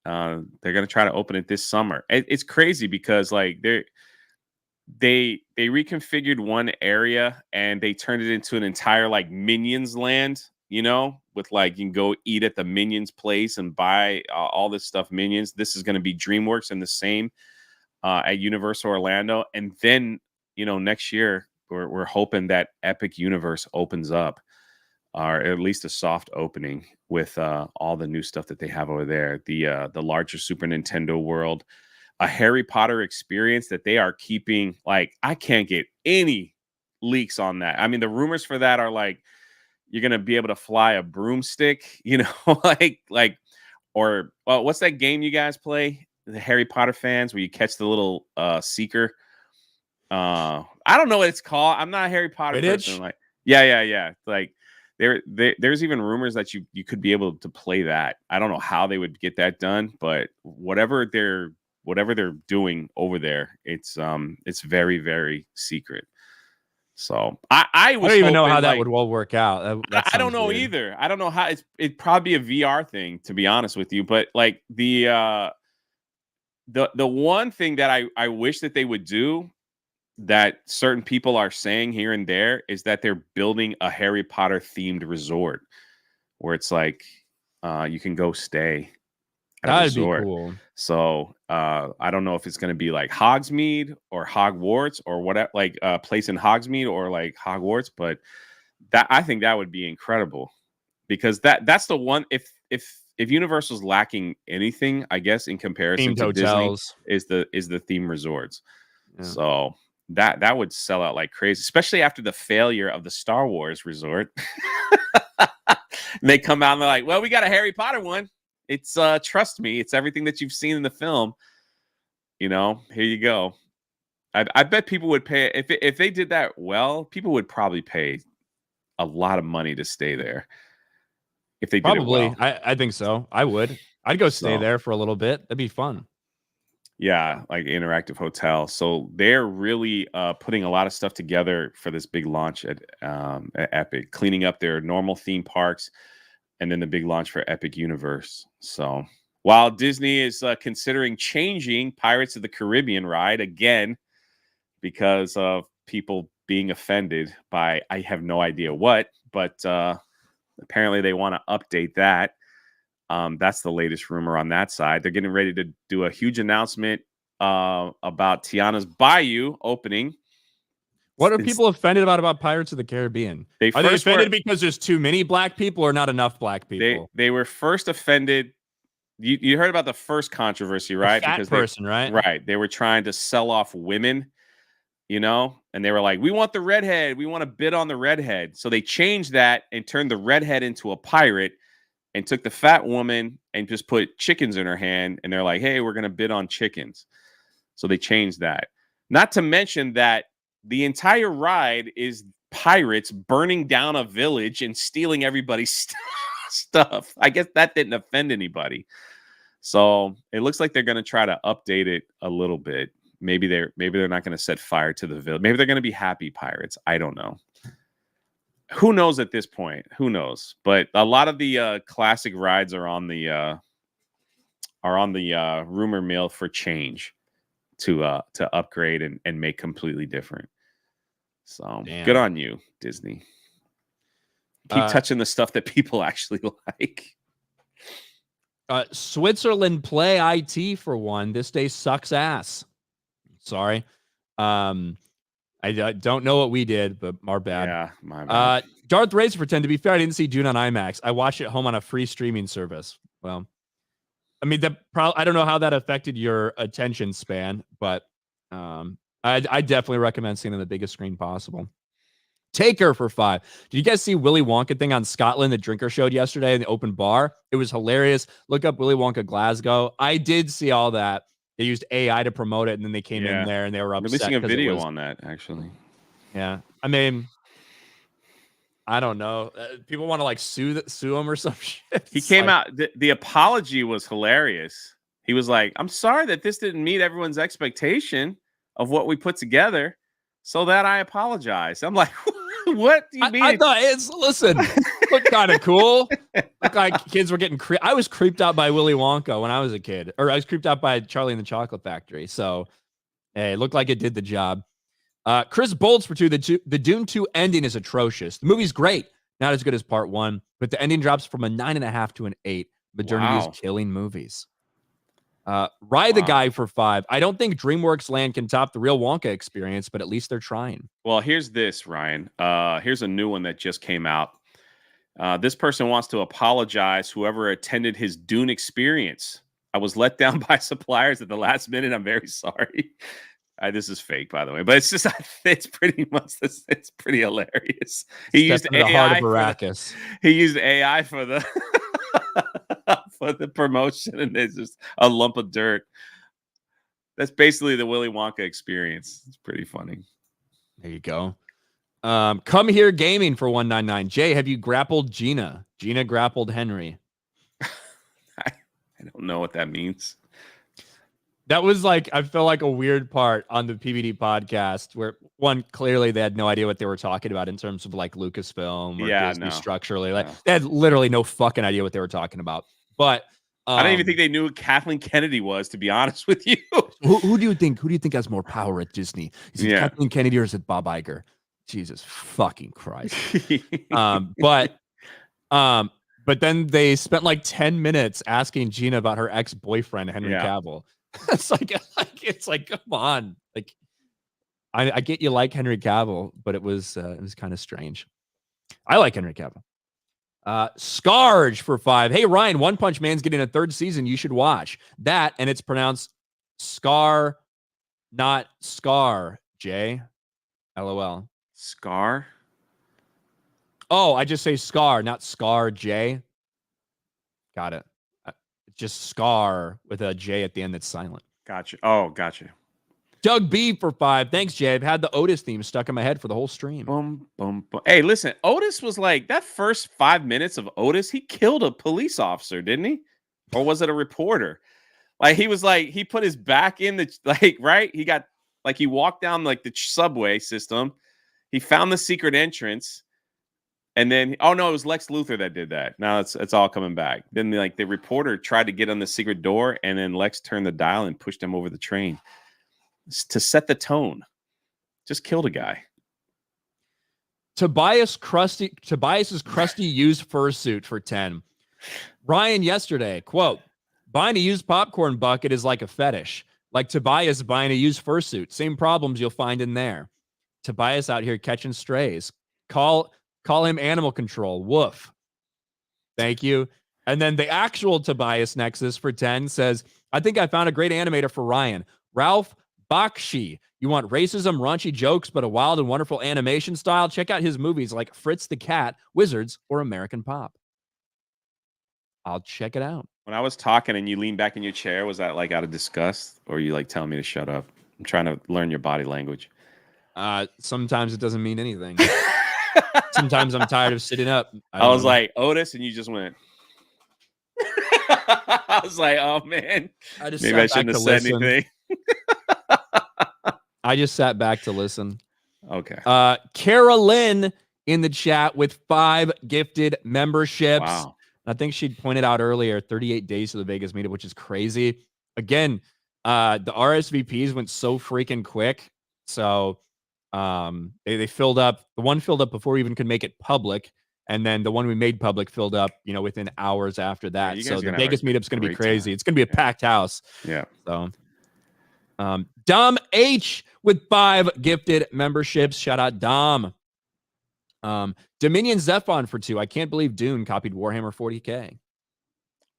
They're going to try to open it this summer. It's crazy because like they reconfigured one area and they turned it into an entire like Minions land, with like you can go eat at the Minions place and buy all this stuff Minions. This is going to be DreamWorks and the same at Universal Orlando. And then, next year we're hoping that Epic Universe opens up, or at least a soft opening with all the new stuff that they have over there. The larger Super Nintendo world, a Harry Potter experience that they are keeping. Like, I can't get any leaks on that. I mean, the rumors for that are like you're gonna be able to fly a broomstick, you know, or what's that game you guys play? The Harry Potter fans, where you catch the little seeker. I don't know what it's called. I'm not a Harry Potter person. Like, yeah. Like there's even rumors that you could be able to play that. I don't know how they would get that done, but whatever they're doing over there, it's very, very secret. So I don't even know how that would well work out. I don't know either. I don't know how it'd probably be a VR thing, to be honest with you. But like the one thing that I wish that they would do, that certain people are saying here and there, is that they're building a Harry Potter themed resort where it's like you can go stay at a resort. Be cool. So I don't know if it's going to be like Hogsmeade or Hogwarts or whatever, like a place in Hogsmeade or like Hogwarts, but that I think that would be incredible, because that's the one. If Universal's lacking anything, I guess, in comparison themed to hotels, Disney, is the theme resorts. Yeah. So that would sell out like crazy, especially after the failure of the Star Wars resort. And they come out and they're like, well, we got a Harry Potter one. It's trust me, it's everything that you've seen in the film. You know, here you go. I bet people would pay if they did that well. People would probably pay a lot of money to stay there if they did it well. I think so. I would. I'd go stay there for a little bit. That'd be fun. Yeah, like interactive hotel. So they're really putting a lot of stuff together for this big launch at Epic, cleaning up their normal theme parks, and then the big launch for Epic Universe. So while Disney is considering changing Pirates of the Caribbean ride again because of people being offended by I have no idea what, but apparently they want to update that. That's the latest rumor on that side. They're getting ready to do a huge announcement about Tiana's Bayou opening. What are people offended about Pirates of the Caribbean? Are they offended because there's too many black people or not enough black people? They were first offended. You heard about the first controversy, right? Right? Right. They were trying to sell off women, you know, and they were like, we want the redhead. We want to bid on the redhead. So they changed that and turned the redhead into a pirate and took the fat woman and just put chickens in her hand. And they're like, hey, we're going to bid on chickens. So they changed that. Not to mention that the entire ride is pirates burning down a village and stealing everybody's stuff. I guess that didn't offend anybody. So it looks like they're going to try to update it a little bit. Maybe they're not going to set fire to the village. Maybe they're going to be happy pirates. I don't know. Who knows at this point? Who knows? But a lot of the classic rides are on the rumor mill for change to upgrade and make completely different. So Damn. Good on you, Disney. Keep touching the stuff that people actually like. Switzerland Play IT for one. This day sucks ass. Sorry. I don't know what we did, but our bad. Yeah, my bad. Darth Racer for 10. To be fair, I didn't see Dune on IMAX. I watched it at home on a free streaming service. Well, I mean, I don't know how that affected your attention span, but I definitely recommend seeing it on the biggest screen possible. Taker for 5. Did you guys see Willy Wonka thing on Scotland, the drinker showed yesterday in the open bar? It was hilarious. Look up Willy Wonka Glasgow. I did see all that. They used AI to promote it, and then they came in there and they were upset. Releasing a video on that, actually. Yeah. I mean, I don't know. People want to like sue him or some shit. He came out. The apology was hilarious. He was like, I'm sorry that this didn't meet everyone's expectation of what we put together, so that I apologize. I'm like, what do you mean? I thought listen, looked kind of cool. Looked like kids were getting I was creeped out by Willy Wonka when I was a kid, or I was creeped out by Charlie and the Chocolate Factory. So, hey, it looked like it did the job. Chris Bolts for 2. The Dune 2 ending is atrocious. The movie's great, not as good as part 1, but the ending drops from a 9.5 to an 8. Modernity is killing movies. The Guy for 5. I don't think DreamWorks Land can top the real Wonka experience, but at least they're trying. Well, here's this, Ryan. Here's a new one that just came out. This person wants to apologize whoever attended his Dune experience. I was let down by suppliers at the last minute. I'm very sorry. This is fake, by the way, but it's just it's pretty much this. It's pretty hilarious. He used the heart of AI. Arrakis. He used AI for the for the promotion, and it's just a lump of dirt. That's basically the Willy Wonka experience. It's pretty funny. There you go. Come here gaming for 199. Jay, have you grappled Gina? Gina grappled Henry. I don't know what that means. That was like, I feel like a weird part on the PBD podcast where one, clearly they had no idea what they were talking about in terms of like Lucasfilm or Disney structurally. Like they had literally no fucking idea what they were talking about. But I don't even think they knew who Kathleen Kennedy was, to be honest with you. Who do you think has more power at Disney? Is it Kathleen Kennedy or is it Bob Iger? Jesus fucking Christ. But then they spent like 10 minutes asking Gina about her ex-boyfriend, Henry Cavill. It's like, come on. Like, I get you like Henry Cavill, but it was kind of strange. I like Henry Cavill. Scarge for 5. Hey, Ryan, One Punch Man's getting a 3rd season. You should watch that. And it's pronounced Scar, not Scar, Jay. LOL. Scar? Oh, I just say Scar, not Scar, Jay. Got it. Just Scar with a J at the end that's silent. Gotcha. Oh, gotcha. Doug B for 5. Thanks, Jay. I've had the Otis theme stuck in my head for the whole stream. Boom, boom, boom. Hey, listen, Otis was like, that first 5 minutes of Otis, he killed a police officer, didn't he? Or was it a reporter? Like, he was like, he put his back in the, like, right? He got, like, he walked down, like, the subway system. He found the secret entrance. And then, oh no, it was Lex Luthor that did that. Now it's all coming back. Then like the reporter tried to get on the secret door, and then Lex turned the dial and pushed him over the train to set the tone. Just killed a guy. Tobias's crusty used fursuit for 10. Ryan yesterday, quote, buying a used popcorn bucket is like a fetish. Like Tobias buying a used fursuit. Same problems you'll find in there. Tobias out here catching strays. Call him animal control. Woof. Thank you. And then the actual Tobias Nexus for 10 says, I think I found a great animator for Ryan. Ralph Bakshi. You want racism, raunchy jokes, but a wild and wonderful animation style? Check out his movies like Fritz the Cat, Wizards, or American Pop. I'll check it out. When I was talking and you leaned back in your chair, was that like out of disgust? Or you like telling me to shut up? I'm trying to learn your body language. Sometimes it doesn't mean anything. Sometimes I'm tired of sitting up. I was like, Otis, and you just went. I was like, oh, man. Maybe I shouldn't have said anything. I just sat back to listen. Okay. Carolyn in the chat with 5 gifted memberships. Wow. I think she pointed out earlier, 38 days to the Vegas meetup, which is crazy. Again, the RSVPs went so freaking quick. So they filled up. The one filled up before we even could make it public. And then the one we made public filled up, within hours after that. So the Vegas meetup's going to be crazy. It's going to be a packed house. Yeah. So Dom H with 5 gifted memberships. Shout out Dom. Dominion Zephon for 2. I can't believe Dune copied Warhammer 40K.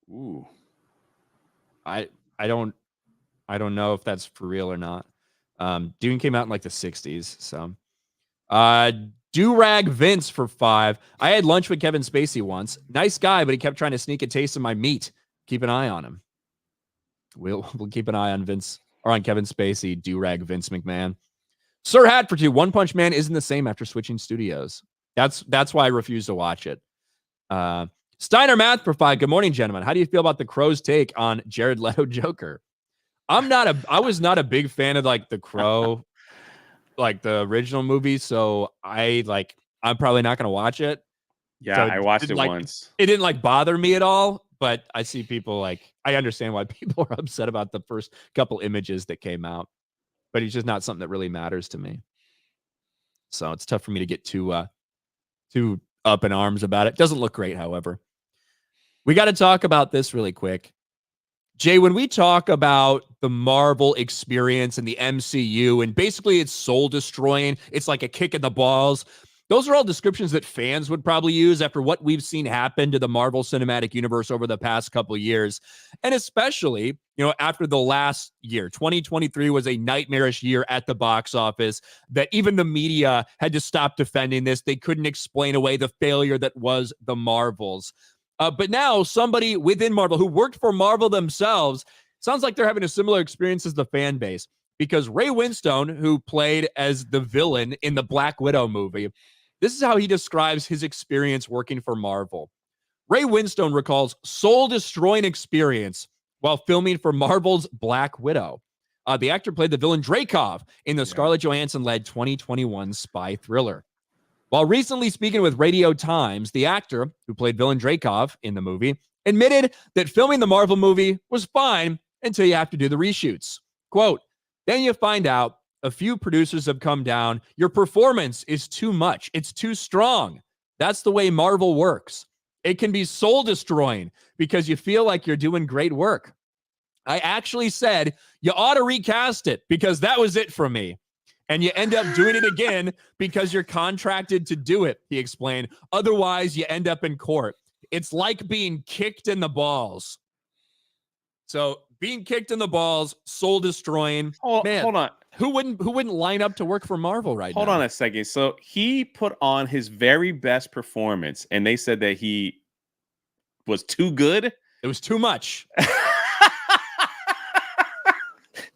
Ooh. I don't know if that's for real or not. Dune came out in like the 60s. So Durag Vince for 5. I had lunch with Kevin Spacey once. Nice guy, but he kept trying to sneak a taste of my meat. Keep an eye on him. We'll keep an eye on Vince or on Kevin Spacey, Durag Vince McMahon. Sir Hat for 2. One Punch Man isn't the same after switching studios. That's why I refuse to watch it. Steiner Math for 5. Good morning, gentlemen. How do you feel about the Crow's take on Jared Leto Joker? I was not a big fan of like the Crow, like the original movie. So I'm probably not going to watch it. Yeah, so I watched it once. It didn't bother me at all, but I see people I understand why people are upset about the first couple images that came out, but it's just not something that really matters to me. So it's tough for me to get too up in arms about it. Doesn't look great, however. We got to talk about this really quick. Jay, when we talk about the Marvel experience and the MCU, and basically it's soul destroying, it's like a kick in the balls. Those are all descriptions that fans would probably use after what we've seen happen to the Marvel Cinematic Universe over the past couple years. And especially, after the last year, 2023 was a nightmarish year at the box office that even the media had to stop defending this. They couldn't explain away the failure that was the Marvels. But now somebody within Marvel who worked for Marvel themselves sounds like they're having a similar experience as the fan base, because Ray Winstone, who played as the villain in the Black Widow movie, this is how he describes his experience working for Marvel. Ray Winstone recalls soul-destroying experience while filming for Marvel's Black Widow. The actor played the villain Dreykov in the Scarlett Johansson-led 2021 spy thriller. While recently speaking with Radio Times, the actor who played villain Dreykov in the movie admitted that filming the Marvel movie was fine until you have to do the reshoots. Quote, "Then you find out a few producers have come down. Your performance is too much. It's too strong. That's the way Marvel works. It can be soul destroying because you feel like you're doing great work. I actually said, you ought to recast it because that was it for me. And you end up doing it again because you're contracted to do it," he explained. "Otherwise, you end up in court. It's like being kicked in the balls." So being kicked in the balls, soul destroying. Man, hold on. Who wouldn't line up to work for Marvel right now? Hold on a second. So he put on his very best performance, and they said that he was too good. It was too much.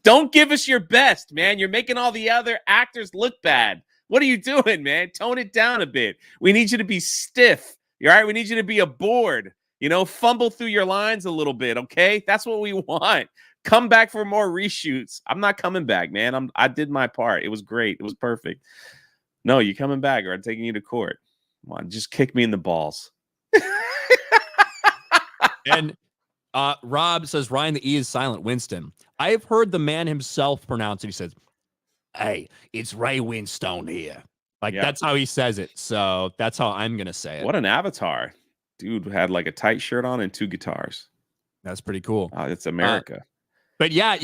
Don't give us your best, man. You're making all the other actors look bad. What are you doing, man? Tone it down a bit. We need you to be stiff. All right? We need you to be a board. Fumble through your lines a little bit, okay? That's what we want. Come back for more reshoots. I'm not coming back, man. I did my part. It was great. It was perfect. No, you're coming back or I'm taking you to court. Come on, just kick me in the balls. And Rob says, Ryan, the E is silent. Winston. I have heard the man himself pronounce it. He says, "Hey, it's Ray Winstone here." That's how he says it. So that's how I'm going to say it. What an avatar. Dude had like a tight shirt on and 2 guitars. That's pretty cool. It's America. But yeah,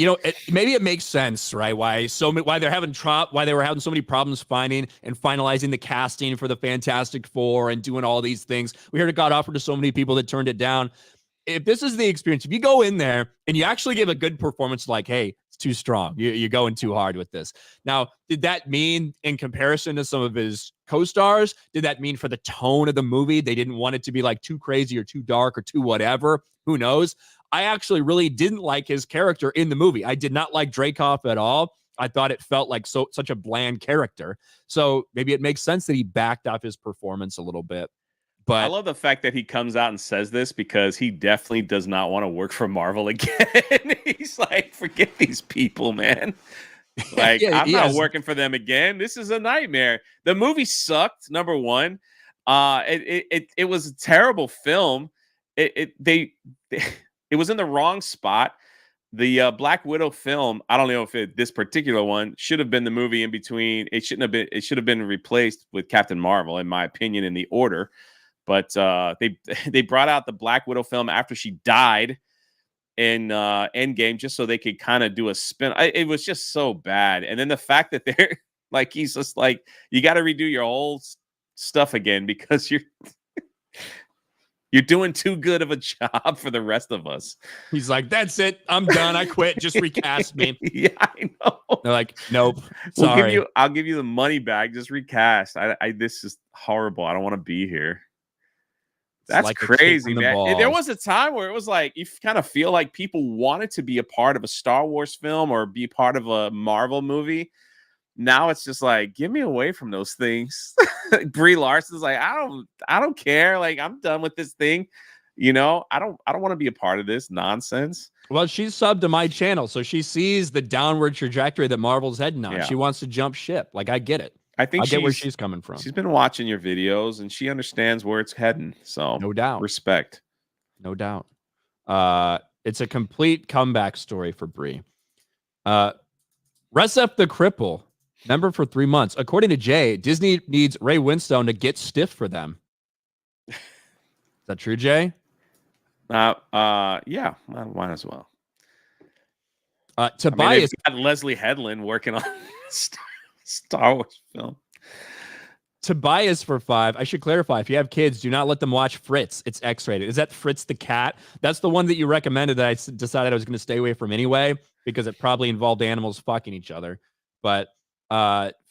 maybe it makes sense, right? Why they were having so many problems finding and finalizing the casting for the Fantastic Four and doing all these things. We heard it got offered to so many people that turned it down. If this is the experience, if you go in there and you actually give a good performance, like, hey, it's too strong, you're going too hard with this. Now, did that mean in comparison to some of his co-stars, did that mean for the tone of the movie, they didn't want it to be like too crazy or too dark or too whatever? Who knows? I actually really didn't like his character in the movie. I did not like Dreykov at all. I thought it felt like such a bland character. So maybe it makes sense that he backed off his performance a little bit. But I love the fact that he comes out and says this because he definitely does not want to work for Marvel again. He's like, forget these people, man. Like, I'm not working for them again. This is a nightmare. The movie sucked, number one. It was a terrible film. It was in the wrong spot. The Black Widow film, I don't know if this particular one should have been the movie in between. It shouldn't have been. It should have been replaced with Captain Marvel, in my opinion, in the order. But they brought out the Black Widow film after she died in Endgame, just so they could kind of do a spin. It was just so bad. And then the fact that they're like, he's just like, you got to redo your whole stuff again because you're doing too good of a job for the rest of us. He's like, that's it. I'm done. I quit. Just recast me. Yeah, I know. They're like, nope. Sorry. I'll give you the money back. Just recast. This is horrible. I don't want to be here. That's like crazy, man. There was a time where it was like you kind of feel like people wanted to be a part of a Star Wars film or be part of a Marvel movie. Now it's just like, get me away from those things. Brie Larson's like, I don't care. Like, I'm done with this thing. I don't want to be a part of this nonsense. Well, she's subbed to my channel, so she sees the downward trajectory that Marvel's heading on. Yeah. She wants to jump ship. Like, I get it. I get where she's coming from. She's been watching your videos and she understands where it's heading. So no doubt. Respect. No doubt. It's a complete comeback story for Brie. Recep the Cripple, member for 3 months. According to Jay, Disney needs Ray Winstone to get stiff for them. Is that true, Jay? Yeah, might as well. Tobias got Leslie Headland working on Star Wars film. Tobias for 5. I should clarify, if you have kids, do not let them watch Fritz. It's X-rated. Is that Fritz the cat? That's the one that you recommended that I decided I was going to stay away from anyway because it probably involved animals fucking each other. But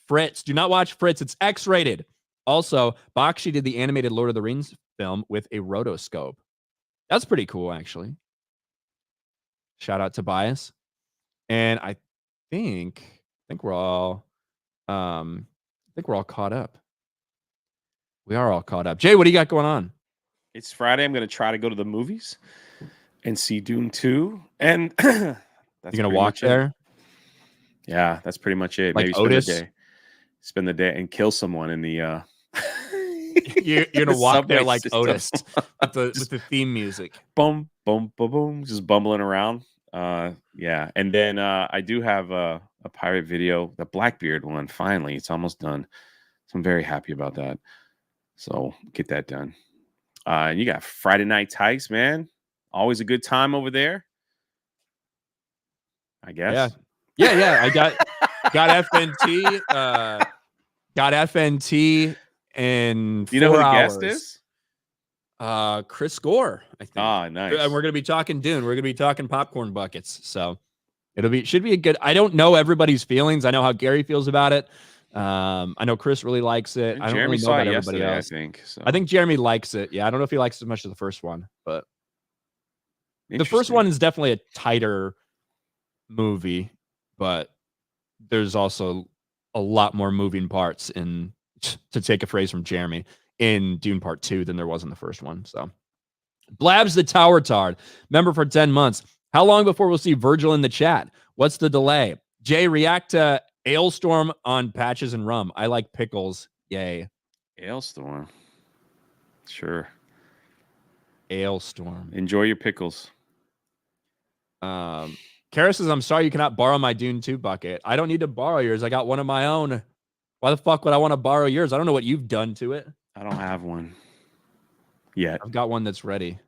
Fritz, do not watch Fritz. It's X-rated. Also, Bakshi did the animated Lord of the Rings film with a rotoscope. That's pretty cool, actually. Shout out Tobias. And I think we're all caught up. We are all caught up. Jay, what do you got going on? It's Friday. I'm going to try to go to the movies and see Dune 2. And that's You're going to walk there? Yeah, that's pretty much it. Like maybe Otis? Spend the day and kill someone in the You're going to walk there like system. Otis with the theme music. Boom, boom, boom, boom, just bumbling around. Yeah. And then I do have a pirate video, the Blackbeard one. Finally, it's almost done. So I'm very happy about that. So get that done. And you got Friday Night Tykes, man. Always a good time over there, I guess. Yeah. I got FNT. Got FNT in 4 hours. You know who the guest is? Chris Gore, I think. Ah, nice. And we're gonna be talking Dune. We're gonna be talking popcorn buckets. So should be a good. I don't know everybody's feelings. I know how Gary feels about it. I know Chris really likes it. I don't Jeremy really know about everybody else. I think. So. I think Jeremy likes it. Yeah, I don't know if he likes it as much as the first one, but the first one is definitely a tighter movie, but there's also a lot more moving parts to take a phrase from Jeremy, in Dune Part 2 than there was in the first one. So Blabs the Tower Tard, member for 10 months. How long before we'll see Virgil in the chat? What's the delay? Jay, react to Ailstorm on patches and rum. I like pickles. Yay. Ailstorm. Sure. Ailstorm. Enjoy your pickles. Kara says, I'm sorry you cannot borrow my Dune 2 bucket. I don't need to borrow yours. I got one of my own. Why the fuck would I want to borrow yours? I don't know what you've done to it. I don't have one yet. I've got one that's ready.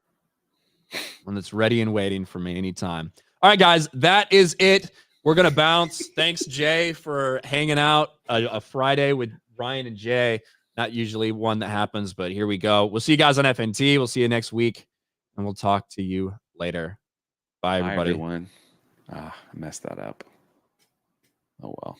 One that's ready and waiting for me anytime. All right, guys, that is it. We're going to bounce. Thanks, Jay, for hanging out a Friday with Ryan and Jay. Not usually one that happens, but here we go. We'll see you guys on FNT. We'll see you next week, and we'll talk to you later. Bye, everybody. Bye, everyone. I messed that up. Oh, well.